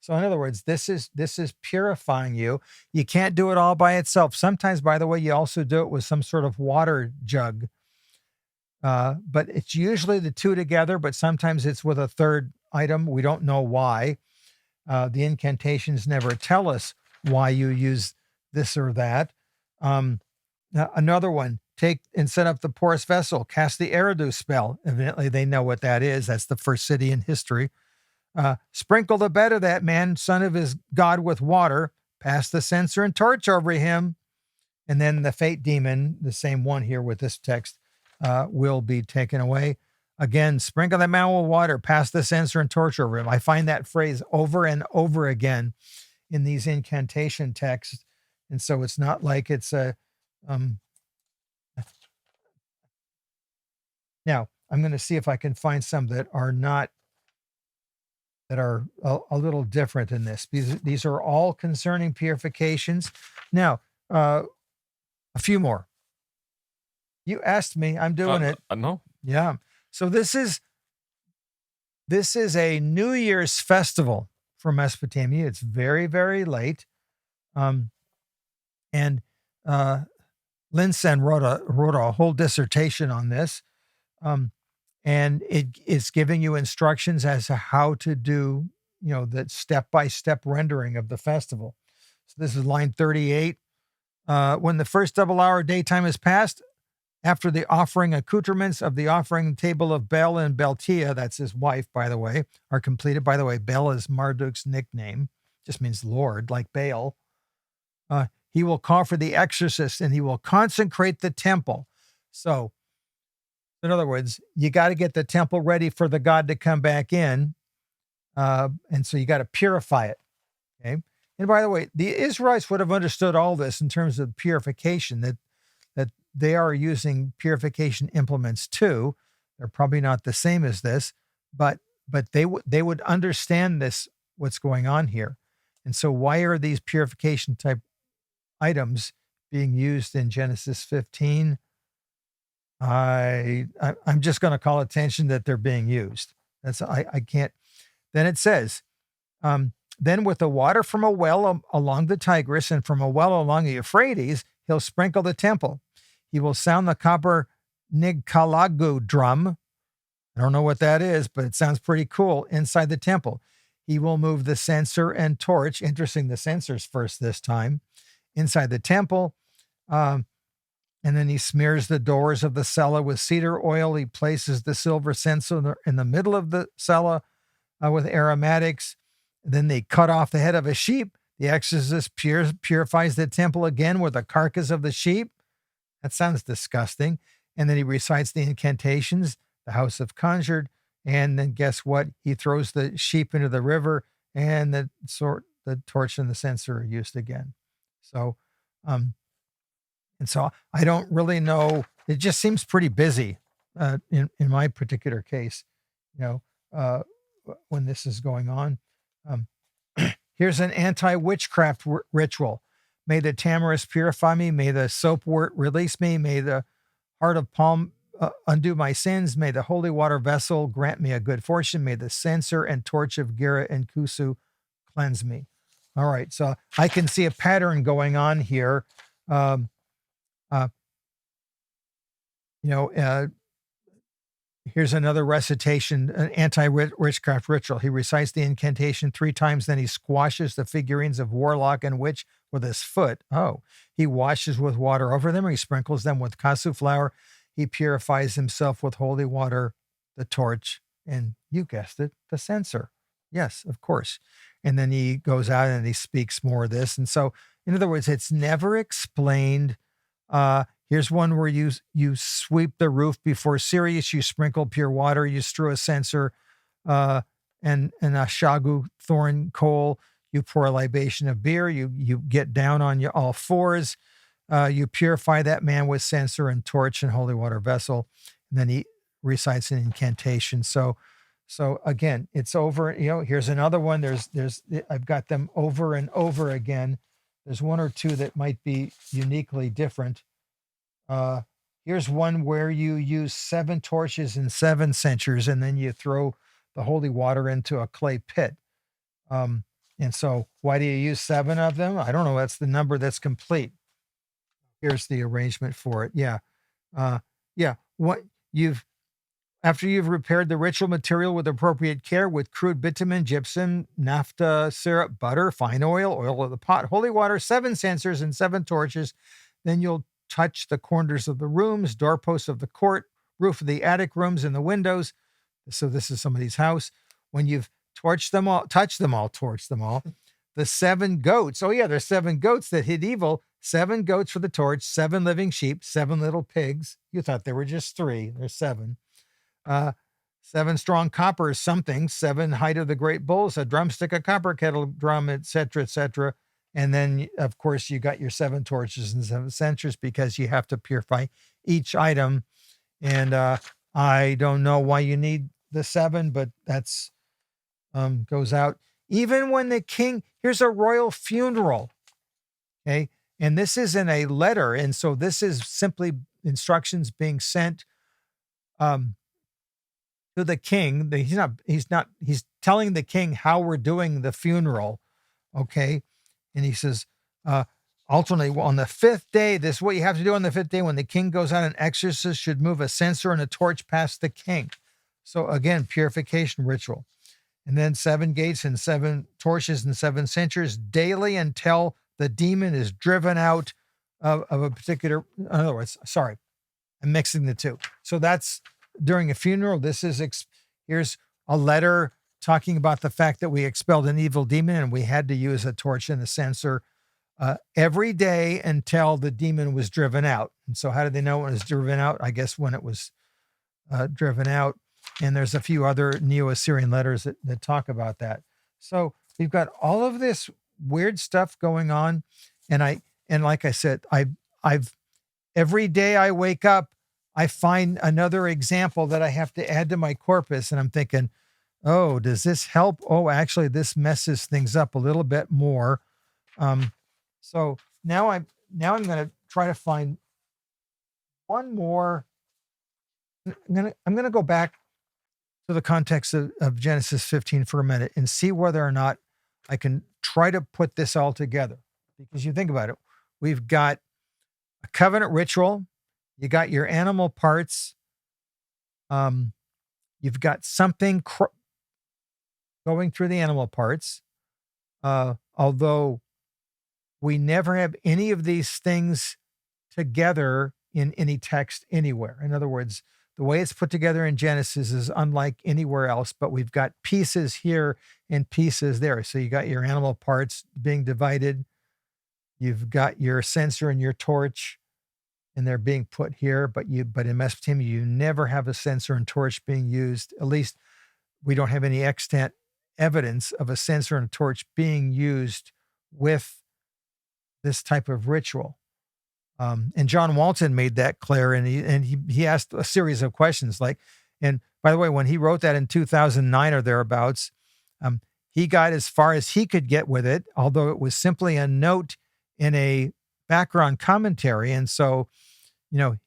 in other words, this is purifying you. You can't do it all by itself. Sometimes, by the way, you also do it with some sort of water jug. But it's usually the two together, but sometimes it's with a third item. We don't know why. The incantations never tell us why you use this or that. Another one, take and set up the porous vessel, cast the Eridu spell. Evidently, they know what that is. That's the first city in history. Sprinkle the bed of that man, son of his god, with water, pass the censer and torch over him. And then the fate demon, the same one here with this text, will be taken away. Again, sprinkle the man with water, pass the censer and torch over him. I find that phrase over and over again in these incantation texts. And so it's not like it's a... Now, I'm going to see if I can find some that are a little different than this. These are all concerning purifications. Now, a few more. You asked me, I'm doing it. No. Yeah. So this is a New Year's festival for Mesopotamia. It's very, very late. And Linsen wrote a whole dissertation on this. And it's giving you instructions as to how to do, the step-by-step rendering of the festival. So this is line 38. When the first double hour daytime is passed, after the offering accoutrements of the offering table of Bel and Beltia, that's his wife, by the way, are completed. By the way, Bel is Marduk's nickname, just means Lord, like Baal. He will call for the exorcist, and he will consecrate the temple. So, in other words, you got to get the temple ready for the God to come back in. And so you got to purify it. Okay. And by the way, the Israelites would have understood all this in terms of purification, that they are using purification implements too. They're probably not the same as this, but they would understand this, what's going on here. And so why are these purification type items being used in Genesis 15? I'm just going to call attention that they're being used. I can't. Then it says, then with the water from a well along the Tigris and from a well along the Euphrates, he'll sprinkle the temple. He will sound the copper nigkalagu drum. I don't know what that is, but it sounds pretty cool, inside the temple. He will move the censer and torch. Interesting, the censer's first this time. Inside the temple. And then he smears the doors of the cella with cedar oil. He places the silver censer in the middle of the cella with aromatics. Then they cut off the head of a sheep. The exorcist purifies the temple again with the carcass of the sheep. That sounds disgusting. And then he recites the incantations, the house of conjured. And then guess what? He throws the sheep into the river, and the torch and the censer are used again. So, and so I don't really know. It just seems pretty busy in my particular case, when this is going on. Here's an anti-witchcraft ritual. May the tamarisk purify me. May the soapwort release me. May the heart of palm undo my sins. May the holy water vessel grant me a good fortune. May the censer and torch of Girru and Cusu cleanse me. All right, so I can see a pattern going on here. Here's another recitation, an anti-witchcraft ritual. He recites the incantation 3 times, then he squashes the figurines of warlock and witch with his foot. Oh, he washes with water over them, or he sprinkles them with Cusu flour. He purifies himself with holy water, the torch, and you guessed it, the censer. Yes, of course. And then he goes out and he speaks more of this. And so, in other words, it's never explained. Here's one where you sweep the roof before Sirius, you sprinkle pure water, you strew a censer and a shagu thorn coal, You pour a libation of beer. You get down on your all fours. You purify that man with censer and torch and holy water vessel. And then he recites an incantation. So again, it's over. Here's another one. I've got them over and over again. There's one or two that might be uniquely different. Here's one where you use 7 torches and 7 censers, and then you throw the holy water into a clay pit. And so why do you use 7 of them? I don't know. That's the number that's complete. Here's the arrangement for it. Yeah. After you've repaired the ritual material with appropriate care with crude bitumen, gypsum, naphtha, syrup, butter, fine oil of the pot, holy water, 7 censers and 7 torches, then you'll touch the corners of the rooms, doorposts of the court, roof of the attic rooms, and the windows. So this is somebody's house. When you've touched them all, the 7 goats. Oh yeah, there's 7 goats that hid evil. 7 goats for the torch, 7 living sheep, 7 little pigs. You thought there were just 3. There's 7. 7 strong coppers, something. 7 height of the great bulls, a drumstick, a copper kettle drum, etc., etc. And then, of course, you got your 7 torches and 7 censers because you have to purify each item. And I don't know why you need the 7, but that's goes out. Even when the king, here's a royal funeral. Okay. And this is in a letter. And so this is simply instructions being sent to the king. He's telling the king how we're doing the funeral. Okay. And he says, alternately, on the 5th day, this is what you have to do on the 5th day. When the king goes out, an exorcist should move a censer and a torch past the king. So again, purification ritual. And then 7 gates and 7 torches and 7 censers daily until the demon is driven out of a particular, in other words, sorry, I'm mixing the two. So that's during a funeral. Here's a letter talking about the fact that we expelled an evil demon and we had to use a torch and a censer every day until the demon was driven out. And so how did they know when it was driven out? I guess when it was driven out. And there's a few other Neo-Assyrian letters that talk about that. So we've got all of this weird stuff going on. And like I said, I've every day I wake up, I find another example that I have to add to my corpus. And I'm thinking, oh, does this help? Oh, actually, this messes things up a little bit more. So now I'm going to try to find one more. I'm going to go back to the context of Genesis 15 for a minute and see whether or not I can try to put this all together. Because you think about it, we've got a covenant ritual, you got your animal parts, you've got something going through the animal parts, although we never have any of these things together in any text anywhere. In other words, the way it's put together in Genesis is unlike anywhere else, but we've got pieces here and pieces there. So you got your animal parts being divided. You've got your censer and your torch, and they're being put here. But in Mesopotamia, you never have a censer and torch being used. At least we don't have any extant evidence of a censer and torch being used with this type of ritual. And John Walton made that clear, and he asked a series of questions and by the way, when he wrote that in 2009 or thereabouts, he got as far as he could get with it, although it was simply a note in a background commentary. And so,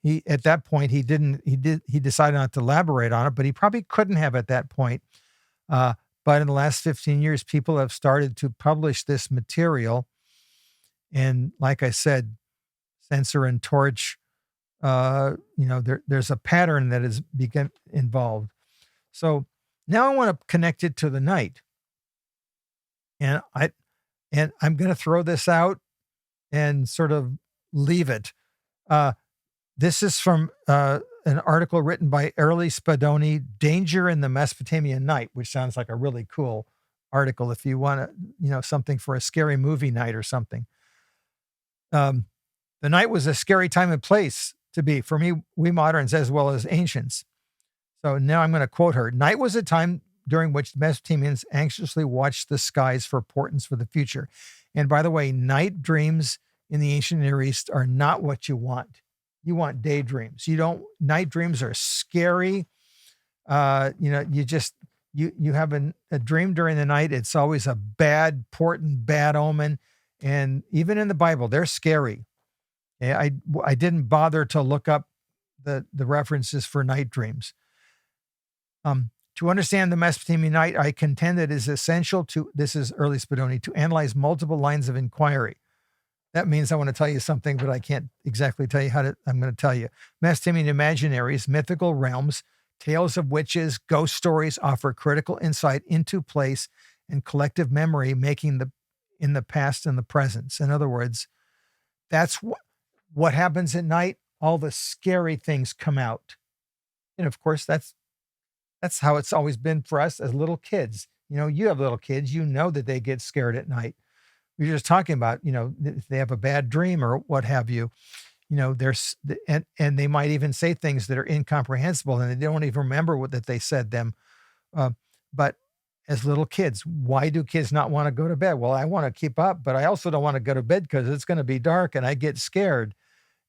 he, at that point, he decided not to elaborate on it, but he probably couldn't have at that point. But in the last 15 years, people have started to publish this material. And like I said, censer and torch, there's a pattern that has become involved. So now I want to connect it to the night. And I'm going to throw this out and sort of leave it. This is from an article written by Early Spadoni, Danger in the Mesopotamian Night, which sounds like a really cool article if you want to, something for a scary movie night or something. The night was a scary time and place to be for we moderns as well as ancients. So now I'm going to quote her. Night was a time during which Mesopotamians anxiously watched the skies for portents for the future. And by the way, night dreams in the ancient Near East are not what you want. You want daydreams. Night dreams are scary. You have a dream during the night. It's always a bad portent, bad omen. And even in the Bible, they're scary. I didn't bother to look up the references for night dreams. To understand the Mesopotamian night, I contend that it is essential this is early Spadoni, to analyze multiple lines of inquiry. That means I want to tell you something, but I can't exactly tell you I'm going to tell you. Mesopotamian imaginaries, mythical realms, tales of witches, ghost stories offer critical insight into place and collective memory, making in the past and the present. In other words, that's what happens at night. All the scary things come out. And of course, that's how it's always been for us as little kids. You have little kids, that they get scared at night. We were just talking about, if they have a bad dream or what have you, there's, and they might even say things that are incomprehensible and they don't even remember that they said them. But as little kids, why do kids not want to go to bed? Well, I want to keep up, but I also don't want to go to bed because it's going to be dark and I get scared.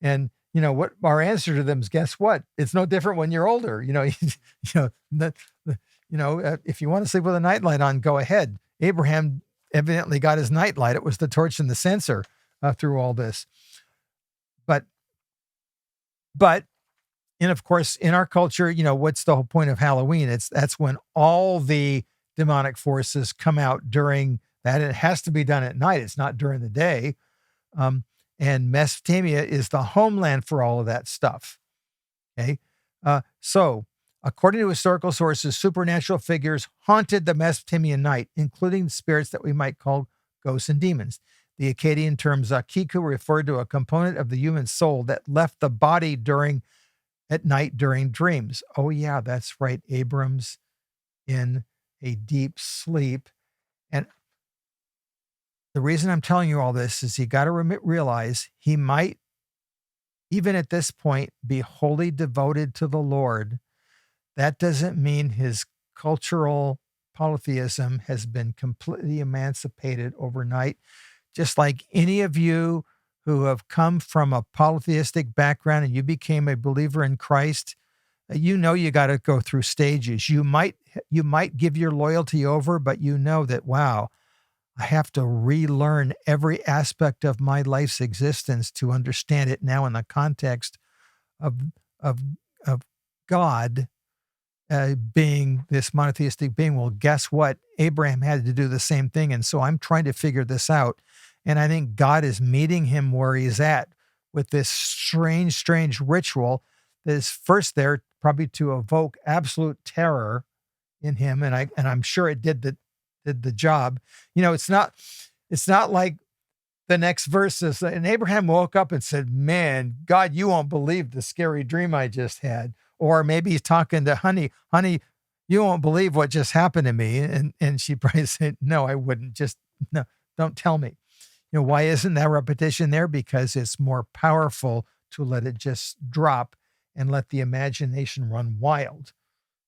And what our answer to them is, guess what? It's no different when you're older. If you want to sleep with a nightlight on, go ahead. Abraham evidently got his nightlight. It was the torch and the censer through all this. But of course, in our culture, what's the whole point of Halloween? That's when all the demonic forces come out during that. It has to be done at night. It's not during the day. And Mesopotamia is the homeland for all of that stuff. Okay. So according to historical sources, supernatural figures haunted the Mesopotamian night, including spirits that we might call ghosts and demons. The Akkadian term zakiku referred to a component of the human soul that left the body at night during dreams. Oh yeah, that's right. Abram's in a deep sleep. And the reason I'm telling you all this is you got to realize he might, even at this point, be wholly devoted to the Lord. That doesn't mean his cultural polytheism has been completely emancipated overnight. Just like any of you who have come from a polytheistic background and you became a believer in Christ, you got to go through stages. You might give your loyalty over, but that, wow, I have to relearn every aspect of my life's existence to understand it now in the context of God being this monotheistic being. Well, guess what? Abraham had to do the same thing. And so I'm trying to figure this out. And I think God is meeting him where he's at with this strange ritual that is first there probably to evoke absolute terror in him. And I'm sure it did the job. It's not like the next verse is, and Abraham woke up and said, man, God, you won't believe the scary dream I just had. Or maybe he's talking to honey, you won't believe what just happened to me. And she probably said, no, I wouldn't. No, don't tell me. Why isn't that repetition there? Because it's more powerful to let it just drop and let the imagination run wild,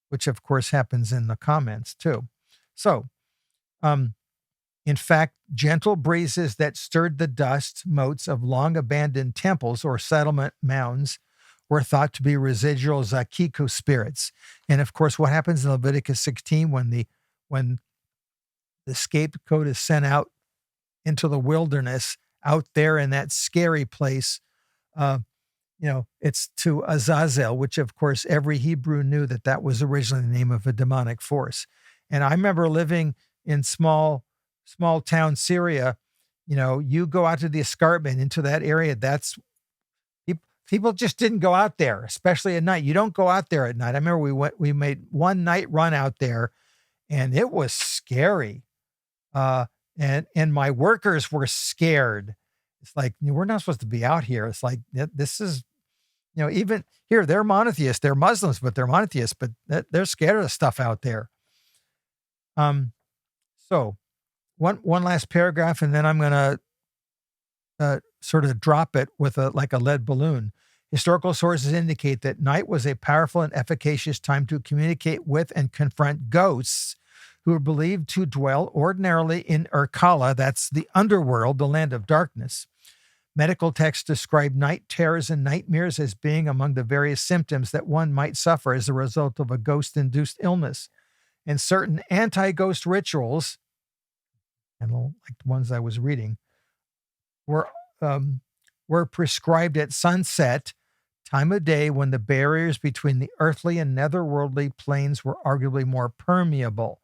which of course happens in the comments too. So, in fact, gentle breezes that stirred the dust motes of long abandoned temples or settlement mounds were thought to be residual zakiku spirits. And of course, what happens in Leviticus 16 when the scapegoat is sent out into the wilderness out there in that scary place, it's to Azazel, which of course every Hebrew knew that was originally the name of a demonic force. And I remember living in small town Syria. You go out to the escarpment into that area. People just didn't go out there, especially at night. You don't go out there at night. I remember we made one night run out there and it was scary. And my workers were scared. It's like, we're not supposed to be out here. It's like, this is, even here, they're monotheists, they're Muslims, but they're monotheists, but they're scared of the stuff out there. So one last paragraph, and then I'm going to sort of drop it with a lead balloon. Historical sources indicate that night was a powerful and efficacious time to communicate with and confront ghosts who are believed to dwell ordinarily in Urkala, that's the underworld, the land of darkness. Medical texts describe night terrors and nightmares as being among the various symptoms that one might suffer as a result of a ghost-induced illness. And certain anti-ghost rituals, and like the ones I was reading, were prescribed at sunset, time of day when the barriers between the earthly and netherworldly planes were arguably more permeable.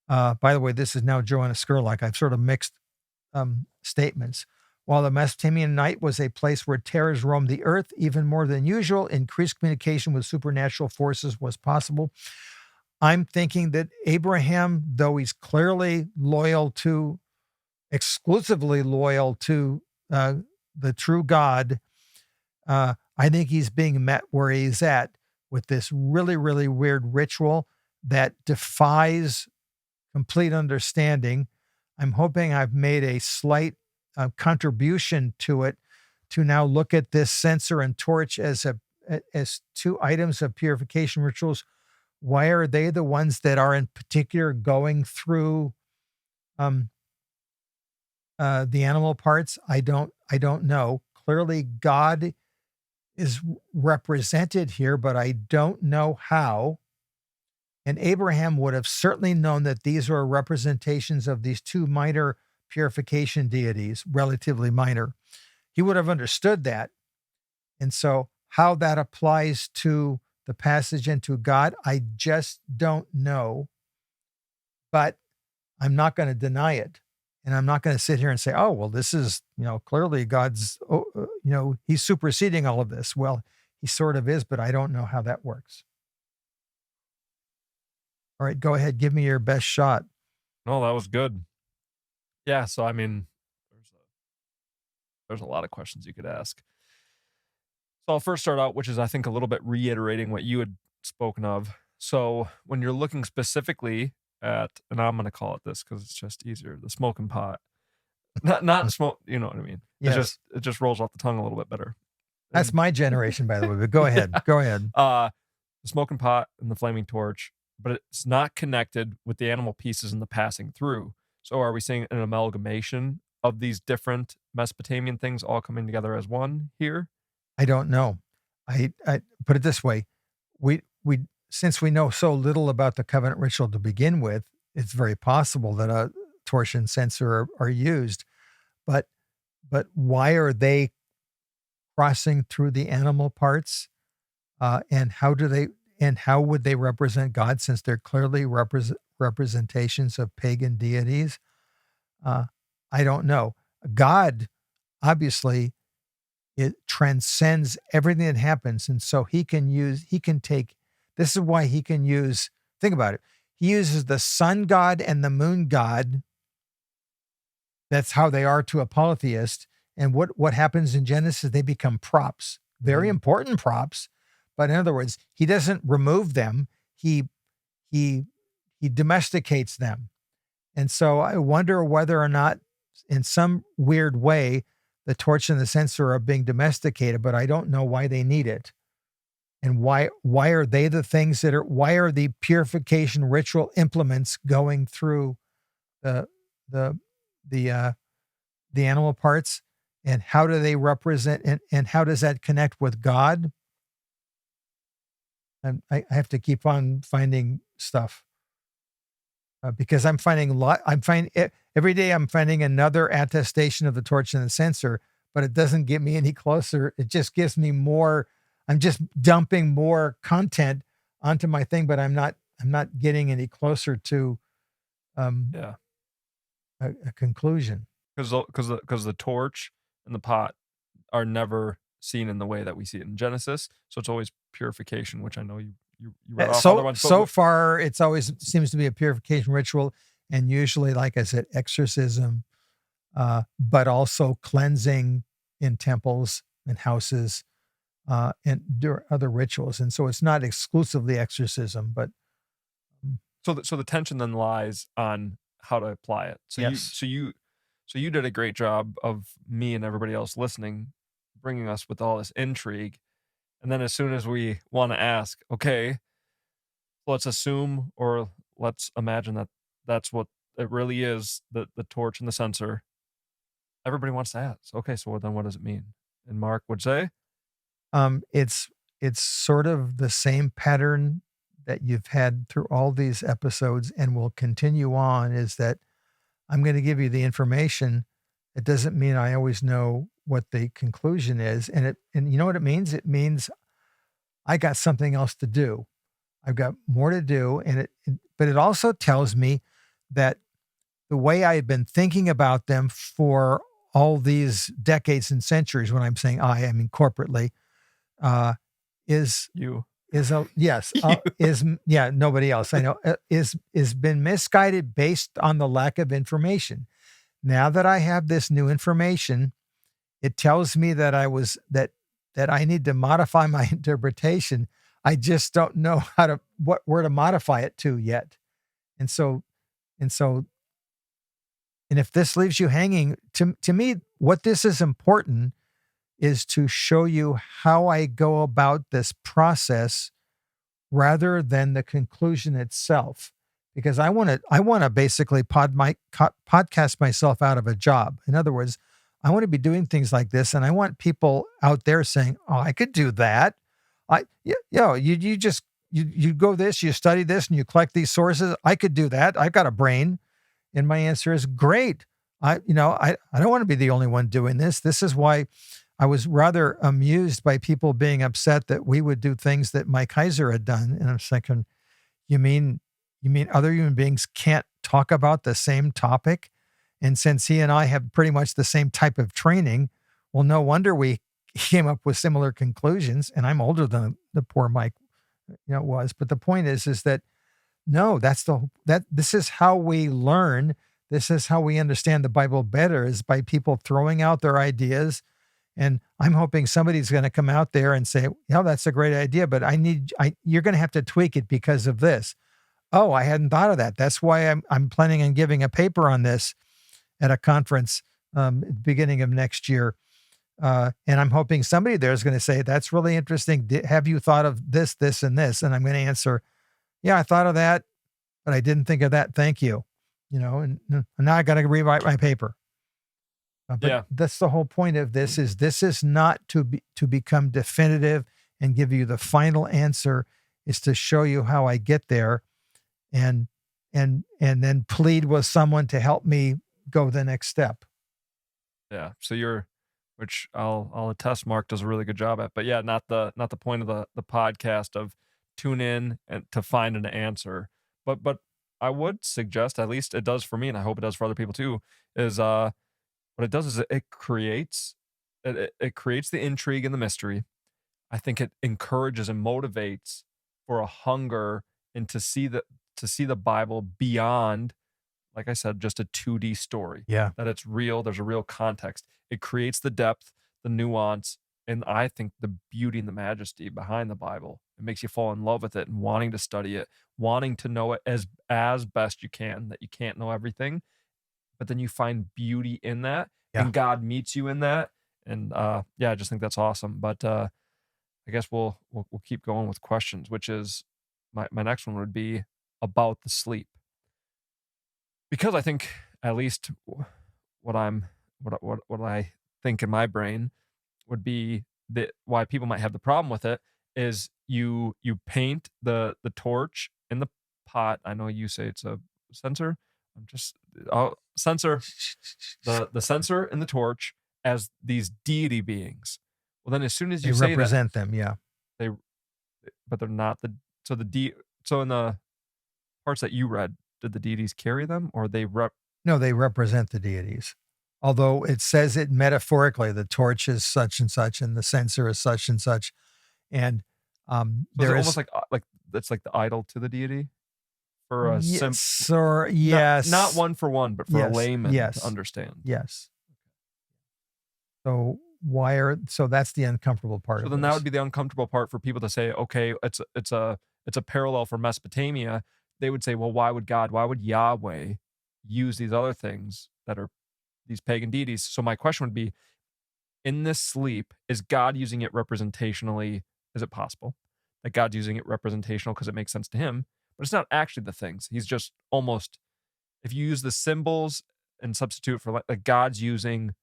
By the way, this is now Joanna Skurlock. I've sort of mixed statements. While the Mesopotamian night was a place where terrors roamed the earth, even more than usual, increased communication with supernatural forces was possible. I'm thinking that Abraham, though he's clearly exclusively loyal to the true God, I think he's being met where he's at with this really, really weird ritual that defies complete understanding. I'm hoping I've made a slight contribution to it to now look at this censer and torch as two items of purification rituals. Why are they the ones that are in particular going through the animal parts? I don't know. Clearly, God is represented here, but I don't know how. And Abraham would have certainly known that these are representations of these two minor purification deities, relatively minor. He would have understood that. And so how that applies to the passage and to God, I just don't know. But I'm not going to deny it. And I'm not going to sit here and say, oh, well, this is, clearly God's, he's superseding all of this. Well, he sort of is, but I don't know how that works. All right, go ahead. Give me your best shot. No, that was good. Yeah, so I mean, there's a lot of questions you could ask. So I'll first start out, which is I think a little bit reiterating what you had spoken of. So when you're looking specifically at, and I'm going to call it this because it's just easier, the smoking pot, not smoke, you know what I mean? Yes. It just rolls off the tongue a little bit better. That's my generation, by the way, but go ahead. Go ahead. The smoking pot and the flaming torch, but it's not connected with the animal pieces and the passing through. So are we seeing an amalgamation of these different Mesopotamian things all coming together as one here? I don't know. I put it this way. We since we know so little about the covenant ritual to begin with, it's very possible that a torch and censer are used. But why are they crossing through the animal parts? And how would they represent God, since they're clearly representations of pagan deities? I don't know. God, obviously, it transcends everything that happens. And so this is why he can use, think about it. He uses the sun god and the moon god. That's how they are to a polytheist. And what happens in Genesis, they become props, very important props. But in other words, he doesn't remove them. He domesticates them. And so I wonder whether or not in some weird way, the torch and the censer are being domesticated, but I don't know why they need it. And why are they the things why are the purification ritual implements going through the animal parts, and how do they represent, and how does that connect with God? And I have to keep on finding stuff because I'm finding every day I'm finding another attestation of the torch and the censer, but it doesn't get me any closer. It just gives me more. I'm just dumping more content onto my thing, but I'm not getting any closer to a conclusion. Because the torch and the pot are never seen in the way that we see it in Genesis. So it's always purification, which I know you read off other ones. So far, it's always seems to be a purification ritual, and usually, like I said, exorcism, but also cleansing in temples and houses, and other rituals. And so it's not exclusively exorcism, but so the tension then lies on how to apply it. So yes. you did a great job of me and everybody else listening, bringing us with all this intrigue. And then as soon as we want to ask, okay, let's assume or let's imagine that that's what it really is, the torch and the censer. Everybody wants to ask, okay, so then what does it mean? And Mark would say, It's sort of the same pattern that you've had through all these episodes and will continue on, is that I'm going to give you the information. It doesn't mean I always know what the conclusion is. And you know what it means? It means I got something else to do. I've got more to do. But it also tells me that the way I've been thinking about them for all these decades and centuries, when I'm saying I mean corporately, is you. Nobody else I know is been misguided based on the lack of information. Now that I have this new information, it tells me that I need to modify my interpretation. I just don't know where to modify it to yet. And if this leaves you hanging, to me, what this is important is to show you how I go about this process rather than the conclusion itself. Because I want to basically podcast myself out of a job. In other words, I want to be doing things like this, and I want people out there saying, "Oh, I could do that." You go this, you study this, and you collect these sources. I could do that. I've got a brain, and my answer is great. I don't want to be the only one doing this. This is why I was rather amused by people being upset that we would do things that Mike Heiser had done, and I'm thinking, you mean other human beings can't talk about the same topic? And since he and I have pretty much the same type of training, well, no wonder we came up with similar conclusions. And I'm older than the poor Mike, was. But the point is that no, this is how we learn. This is how we understand the Bible better, is by people throwing out their ideas. And I'm hoping somebody's going to come out there and say, that's a great idea, but you're going to have to tweak it because of this. Oh, I hadn't thought of that. That's why I'm planning on giving a paper on this at a conference at the beginning of next year. And I'm hoping somebody there is going to say, that's really interesting. Have you thought of this, this, and this? And I'm going to answer, yeah, I thought of that, but I didn't think of that. Thank you. And now I got to rewrite my paper. But that's the whole point of this is not to become definitive and give you the final answer. Is to show you how I get there and then plead with someone to help me go the next step. Yeah. So which I'll attest Mark does a really good job at, but yeah, not the point of the podcast of tune in and to find an answer. But I would suggest, at least it does for me, and I hope it does for other people too, is what it does is it creates the intrigue and the mystery. I think it encourages and motivates for a hunger and to see the Bible beyond, like I said, just a 2D story. Yeah. That it's real. There's a real context. It creates the depth, the nuance, and I think the beauty and the majesty behind the Bible. It makes you fall in love with it and wanting to study it, wanting to know it as best you can, that you can't know everything. But then you find beauty in that, and God meets you in that. And I just think that's awesome. But I guess we'll keep going with questions, which is my next one would be about the sleep. Because I think at least what I think in my brain would be that why people might have the problem with it is you paint the torch in the pot. I know you say it's a censer. Censor the censer and the torch as these deity beings. Well, then as soon as you say represent them, yeah, but they're not so in the parts that you read, did the deities carry them, or No, they represent the deities. Although it says it metaphorically, the torch is such and such, and the censer is such and such, and there is almost like that's like the idol to the deity. For a yes, not one for one, but for a layman to understand. Yes. So that's the uncomfortable part. So then that would be the uncomfortable part for people to say, okay, it's a parallel for Mesopotamia. They would say, well, why would Yahweh use these other things that are these pagan deities? So my question would be, in this sleep, is God using it representationally? Is it possible that God's using it representational because it makes sense to him? But it's not actually the things. He's just almost if you use the symbols and substitute for like God's using,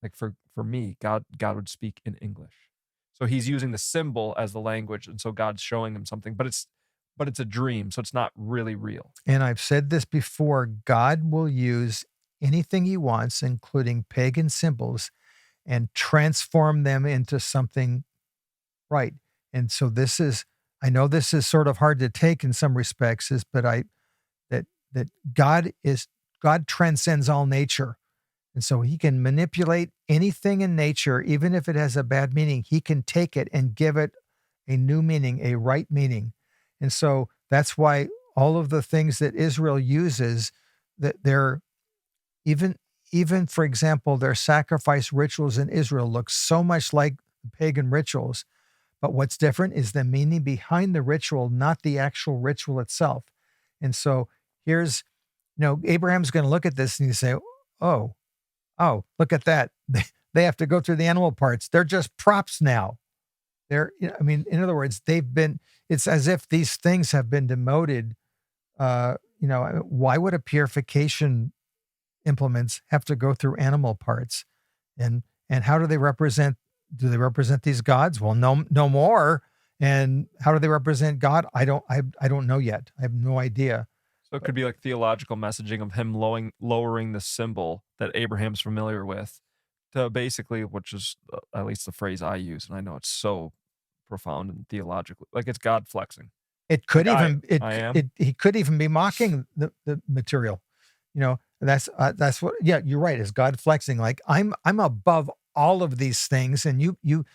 like for me, God would speak in English. So he's using the symbol as the language, and so God's showing him something, but it's a dream, so it's not really real. And I've said this before, God will use anything he wants, including pagan symbols, and transform them into something right. And so I know this is sort of hard to take in some respects, that God transcends all nature. And so he can manipulate anything in nature, even if it has a bad meaning, he can take it and give it a new meaning, a right meaning. And so that's why all of the things that Israel uses, that they're even for example, their sacrifice rituals in Israel look so much like pagan rituals. But what's different is the meaning behind the ritual, not the actual ritual itself. And so here's, Abraham's going to look at this and you say, oh, look at that. They have to go through the animal parts. They're just props now. In other words, it's as if these things have been demoted. Why would a purification implements have to go through animal parts? And how do they represent these gods? Well, no more. And how do they represent God? I don't know yet. I have no idea. So it could be like theological messaging of him lowering the symbol that Abraham's familiar with to basically, which is at least the phrase I use, and I know it's so profound and theological, like it's God flexing. It could like he could even be mocking the material. That's what. Yeah, you're right. Is God flexing? Like I'm above all of these things, and you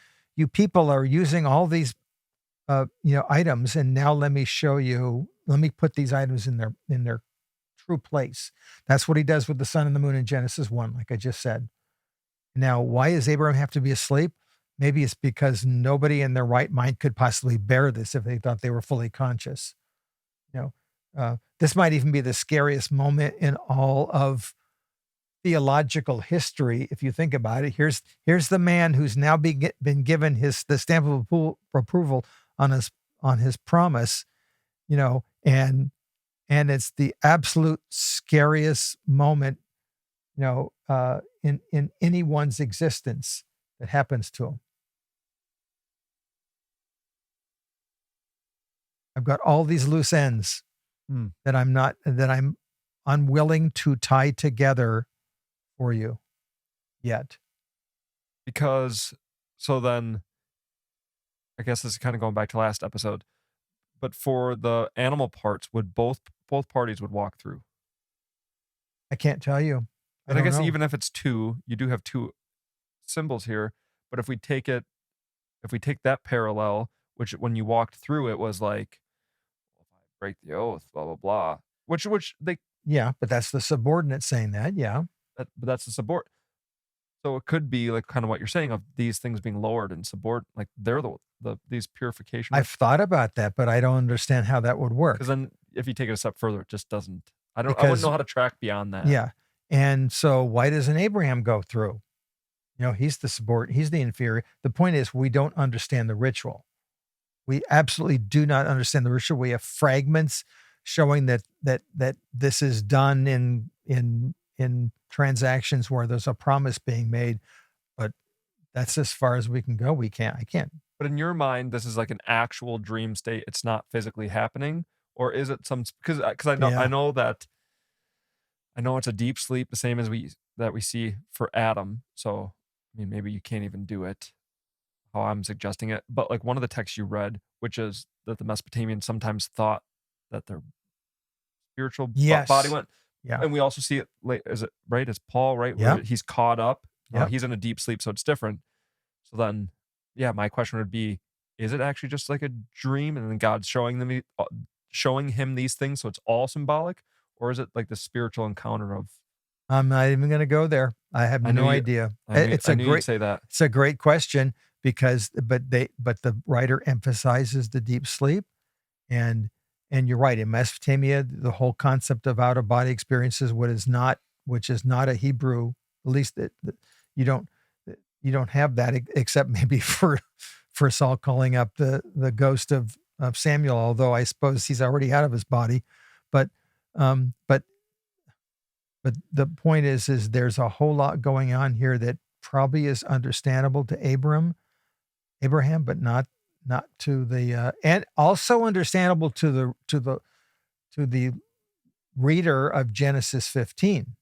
people are using all these items, and now let me show you. Let me put these items in their true place. That's what he does with the sun and the moon in Genesis 1, like I just said. Now, why does Abraham have to be asleep? Maybe it's because nobody in their right mind could possibly bear this if they thought they were fully conscious. This might even be the scariest moment in all of theological history, if you think about it. Here's the man who's now been given the stamp of approval on his promise, and it's the absolute scariest moment, in anyone's existence that happens to him. I've got all these loose ends that I'm unwilling to tie together for you yet. Because, so then, I guess this is kind of going back to last episode, but for the animal parts, would both parties would walk through? I can't tell you. I guess even if it's two, you do have two symbols here. But if we take that parallel, which when you walked through it was like, well, if I break the oath, blah blah blah. Which they but that's the subordinate saying that, but that's the subordinate. So it could be like kind of what you're saying of these things being lowered and subordinate, like they're these purification. I've thought about that, but I don't understand how that would work. Because then if you take it a step further, it just doesn't. I wouldn't know how to track beyond that. Yeah. And so why doesn't Abraham go through? He's the subordinate, he's the inferior. The point is, we don't understand the ritual. We absolutely do not understand the ritual. We have fragments showing that this is done in transactions where there's a promise being made, but that's as far as we can go. I can't. But in your mind, this is like an actual dream state. It's not physically happening, or is it because I know it's a deep sleep, the same as we see for Adam. So maybe you can't even do it how I'm suggesting it. But like one of the texts you read, which is that the Mesopotamians sometimes thought that their spiritual body went. Yeah. And we also see it, is it right? It's Paul, right? Yeah. Where he's caught up. Yeah. He's in a deep sleep, so it's different. So then, my question would be, is it actually just like a dream and then God's showing him these things, so it's all symbolic? Or is it like the spiritual encounter of... I'm not even going to go there. I have no idea. It's a great question because, but the writer emphasizes the deep sleep, and you're right. In Mesopotamia, the whole concept of out of body experiences, which is not a Hebrew, at least that you don't have that except maybe for Saul calling up the ghost of Samuel, although I suppose he's already out of his body, but But the point is there's a whole lot going on here that probably is understandable to Abraham, but not to the and also understandable to the reader of Genesis 15,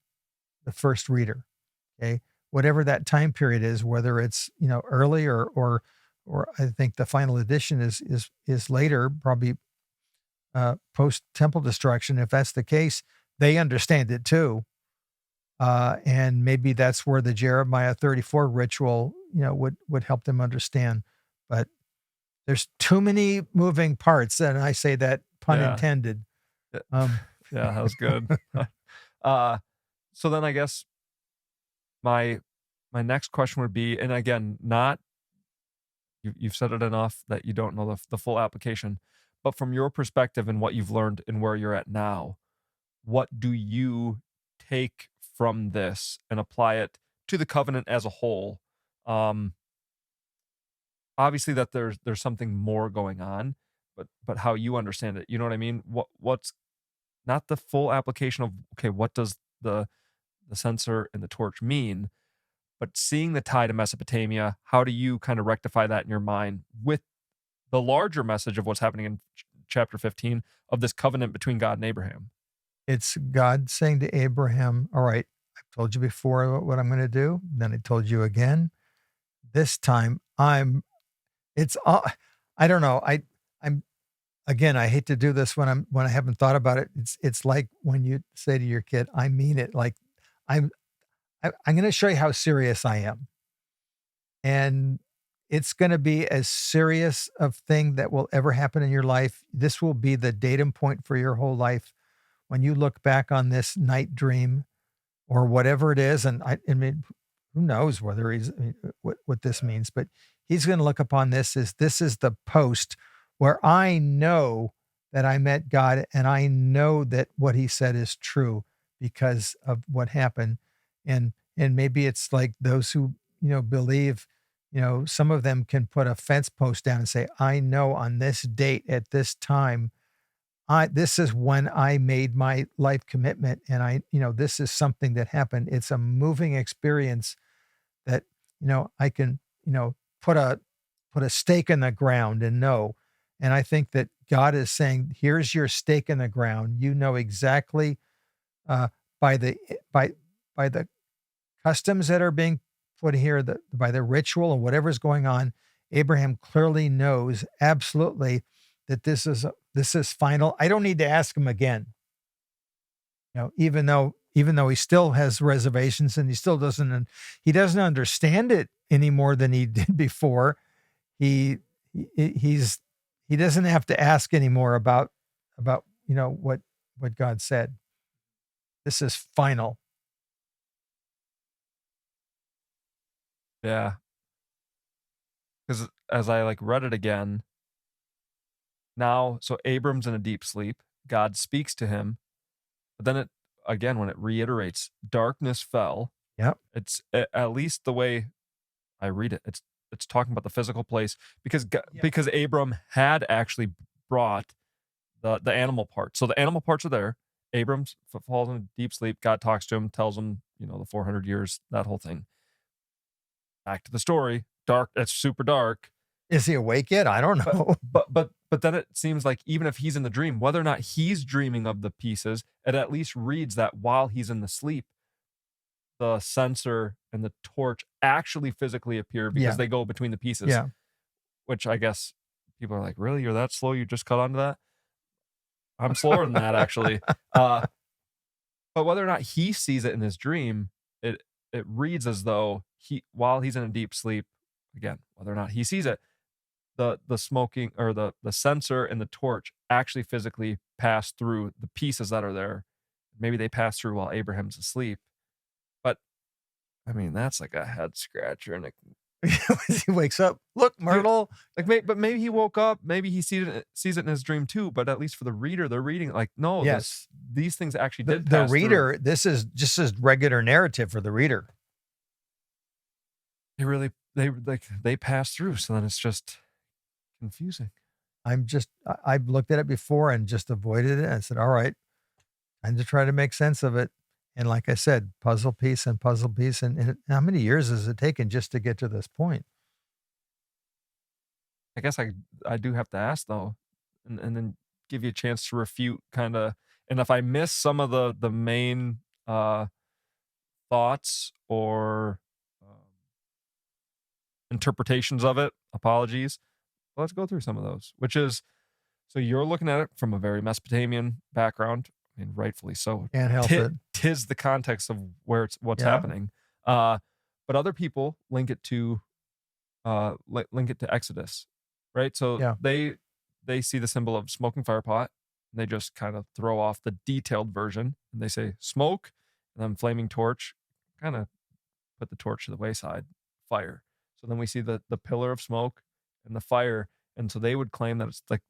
the first reader. Okay, whatever that time period is, whether it's early or I think the final edition is later, probably post temple destruction. If that's the case, they understand it too. And maybe that's where the Jeremiah 34 ritual, would help them understand. But there's too many moving parts, and I say that pun Yeah. intended. Yeah, that was good. So then I guess my next question would be, and again, not you've said it enough that you don't know the full application, but from your perspective and what you've learned and where you're at now, what do you take from this and apply it to the covenant as a whole? Obviously that there's something more going on, but how you understand it, you know what I mean? What's not the full application of, okay, what does the censer and the torch mean? But seeing the tie to Mesopotamia, how do you kind of rectify that in your mind with the larger message of what's happening in chapter 15 of this covenant between God and Abraham? It's God saying to Abraham, all right, I've told you before what I'm going to do. Then I told you again. This time it's all, I don't know. I'm again, I hate to do this when I haven't thought about it. It's like when you say to your kid, I mean it. Like I'm I'm going to show you how serious I am. And it's going to be as serious of thing that will ever happen in your life. This will be the datum point for your whole life when you look back on this night dream or whatever it is. And I mean, who knows whether what this means, but he's going to look upon this as this is the post where I know that I met God and I know that what he said is true because of what happened. And maybe it's like those who, believe, some of them can put a fence post down and say, I know on this date at this time, this is when I made my life commitment. And this is something that happened. It's a moving experience that, I can, put a stake in the ground and know. And I think that God is saying, here's your stake in the ground. You know exactly by the customs that are being put here, by the ritual and whatever's going on, Abraham clearly knows absolutely that this is final. I don't need to ask him again. Even though he still has reservations and he still doesn't understand it any more than he did before. He doesn't have to ask anymore about what God said. This is final. Yeah. Because as I read it again, now, so Abram's in a deep sleep. God speaks to him. But then when it reiterates, darkness fell. Yep. It's at least the way I read it. It's talking about the physical place because Abram had actually brought the animal parts. So the animal parts are there. Abram falls in a deep sleep. God talks to him, tells him, the 400 years, that whole thing. Back to the story. Dark. It's super dark. Is he awake yet? I don't know. But then it seems like even if he's in the dream, whether or not he's dreaming of the pieces, it at least reads that while he's in the sleep, the censer and the torch actually physically appear because they go between the pieces. Yeah. Which I guess people are like, really? You're that slow? You just caught on to that? I'm slower than that, actually. But whether or not he sees it in his dream, it reads as though while he's in a deep sleep, again, whether or not he sees it, the smoking or the censer and the torch actually physically pass through the pieces that are there. Maybe they pass through while Abraham's asleep. But I mean, that's like a head scratcher. And he wakes up, look, Myrtle. But maybe he woke up. Maybe he sees it in his dream too. But at least for the reader, they're reading like, no, yes, these things actually did. The reader, through. This is just a regular narrative for the reader. They pass through. So then it's just confusing. I've looked at it before and just avoided it. I said, all right, time to try to make sense of it. And like I said, puzzle piece and puzzle piece. And how many years has it taken just to get to this point? I guess I do have to ask though, and then give you a chance to refute kind of, and if I miss some of the main thoughts or interpretations of it, apologies. Let's go through some of those, which is, so you're looking at it from a very Mesopotamian background. I mean, rightfully so. Can't help it. Tis the context of what's Yeah. happening. But other people link it to Exodus, right? So Yeah. they see the symbol of smoking firepot, and they just kind of throw off the detailed version, and they say smoke, and then flaming torch, kind of put the torch to the wayside, fire. So then we see the pillar of smoke and the fire, and so they would claim that it's like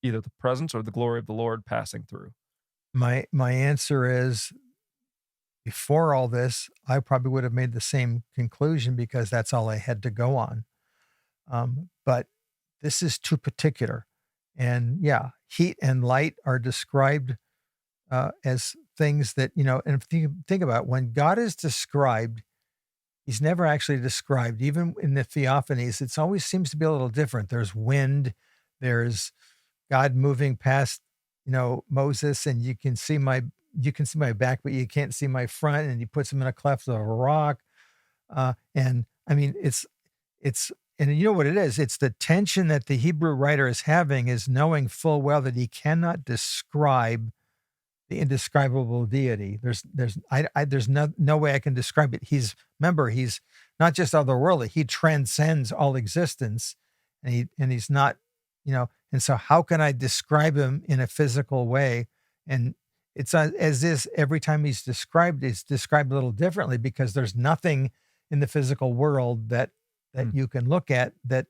either the presence or the glory of the Lord passing through. My answer is, before all this, I probably would have made the same conclusion because that's all I had to go on. But this is too particular. And yeah, heat and light are described as things that, and if you think about it, when God is described, he's never actually described. Even in the theophanies, it always seems to be a little different. There's wind, there's God moving past, Moses, and you can see my back, but you can't see my front, and he puts him in a cleft of a rock. And I mean, it's, and you know what it is? It's the tension that the Hebrew writer is having, is knowing full well that he cannot describe the indescribable deity. There's no way I can describe it. He's not just otherworldly. He transcends all existence, and he's not, and so how can I describe him in a physical way? And it's as is every time he's described a little differently, because there's nothing in the physical world that you can look at that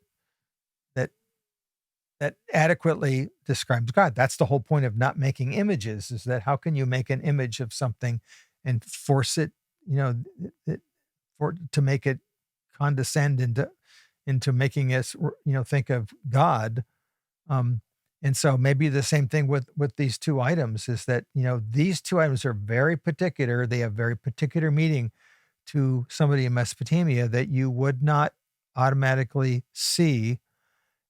adequately describes God. That's the whole point of not making images, is that how can you make an image of something and force it, to make it condescend into making us, think of God. And so maybe the same thing with these two items, is that, these two items are very particular. They have very particular meaning to somebody in Mesopotamia that you would not automatically see.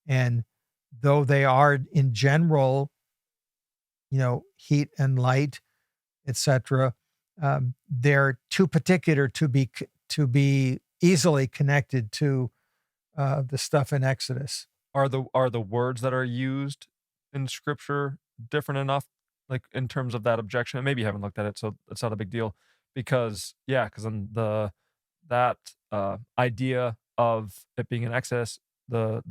And though they are in general, heat and light, etc., they're too particular to be easily connected to the stuff in Exodus. Are the words that are used in Scripture different enough, like in terms of that objection? And maybe you haven't looked at it, so it's not a big deal. Because in that idea of it being in Exodus, the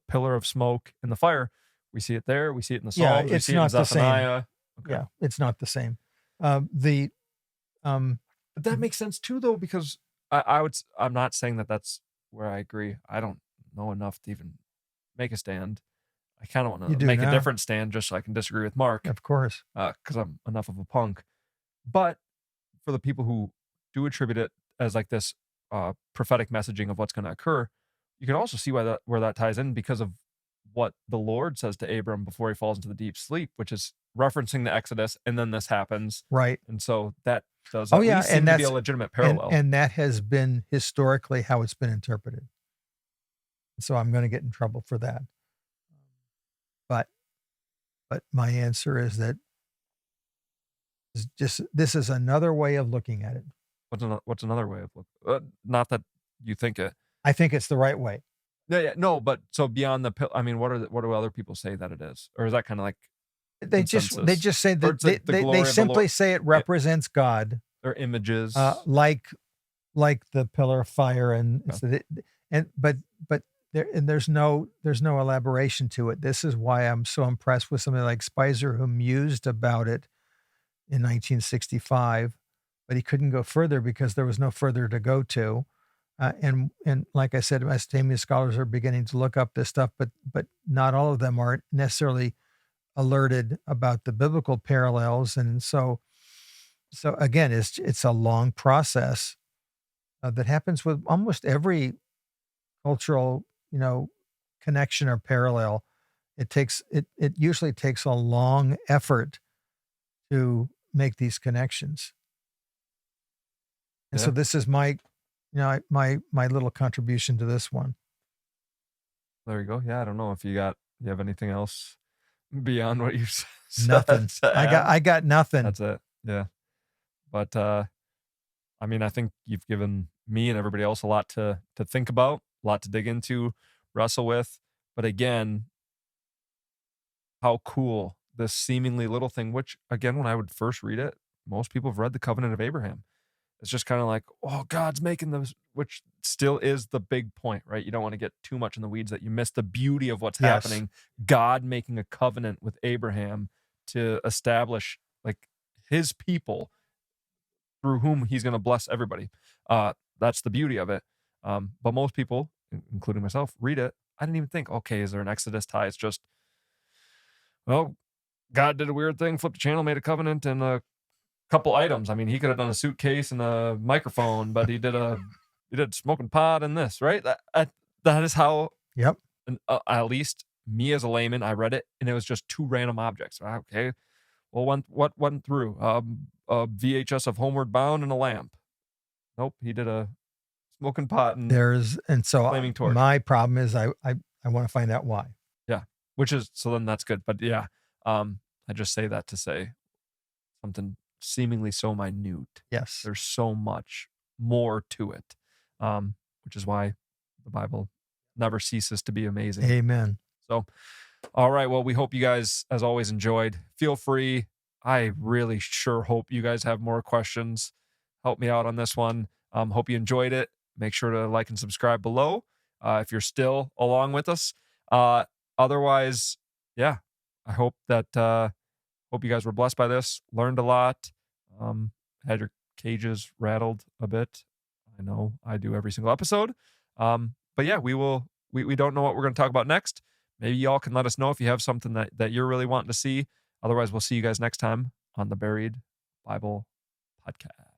pillar of smoke and the fire, we see it there. We see it in the Psalms. Yeah, it's we see not it in the same. Zephaniah. Okay. Yeah, it's not the same. But that makes sense too, though, because I'm not saying that that's where I agree. I don't know enough to even make a stand. I kind of want to make a different stand just so I can disagree with Mark. Of course. Because I'm enough of a punk. But for the people who do attribute it as like this prophetic messaging of what's going to occur, you can also see where that ties in, because of what the Lord says to Abram before he falls into the deep sleep, which is referencing the Exodus, and then this happens. Right. And so that does seem to be a legitimate parallel. And that has been historically how it's been interpreted. So I'm going to get in trouble for that. But my answer is that this is another way of looking at it. What's another way of looking? Not that you think it. I think it's the right way. No, but so beyond I mean, what do other people say that it is, or is that kind of like they just say that they simply say it represents God, or images, like the pillar of fire, but there's no elaboration to it. This is why I'm so impressed with somebody like Speiser, who mused about it in 1965, but he couldn't go further because there was no further to go to. And like I said, Mesopotamian scholars are beginning to look up this stuff, but not all of them are necessarily alerted about the biblical parallels. And so again, it's a long process that happens with almost every cultural, connection or parallel. It usually takes a long effort to make these connections. And so this is my little contribution to this one. There you go. Yeah, I don't know if you have anything else beyond what you said. Nothing. I got nothing. That's it. Yeah. But I mean, I think you've given me and everybody else a lot to think about, a lot to dig into, wrestle with. But again, how cool this seemingly little thing, which again, when I would first read it, most people have read the Covenant of Abraham. It's just kind of like, oh, God's making this, which still is the big point, right? You don't want to get too much in the weeds that you miss the beauty of what's happening. God making a covenant with Abraham to establish like his people through whom he's going to bless everybody. That's the beauty of it. But most people, including myself, read it. I didn't even think, okay, is there an Exodus tie? It's just, well, God did a weird thing, flipped a channel, made a covenant, and a couple items. I mean, he could have done a suitcase and a microphone, but he did smoking pot and this, right? That is how. Yep. And at least me as a layman, I read it and it was just two random objects. Okay, well, what went through? A VHS of Homeward Bound and a lamp. Nope, he did a smoking pot and flaming torch. My problem is I want to find out why. Yeah, so then that's good. But yeah, I just say that to say something seemingly so minute. Yes. There's so much more to it, which is why the Bible never ceases to be amazing. Amen. So, all right. Well, we hope you guys, as always, enjoyed. Feel free. I really sure hope you guys have more questions. Help me out on this one. Hope you enjoyed it. Make sure to like and subscribe below if you're still along with us. Otherwise, yeah, I hope that hope you guys were blessed by this, learned a lot, had your cages rattled a bit. I know I do every single episode. But yeah, we don't know what we're going to talk about next. Maybe y'all can let us know if you have something that you're really wanting to see. Otherwise, we'll see you guys next time on the Buried Bible Podcast.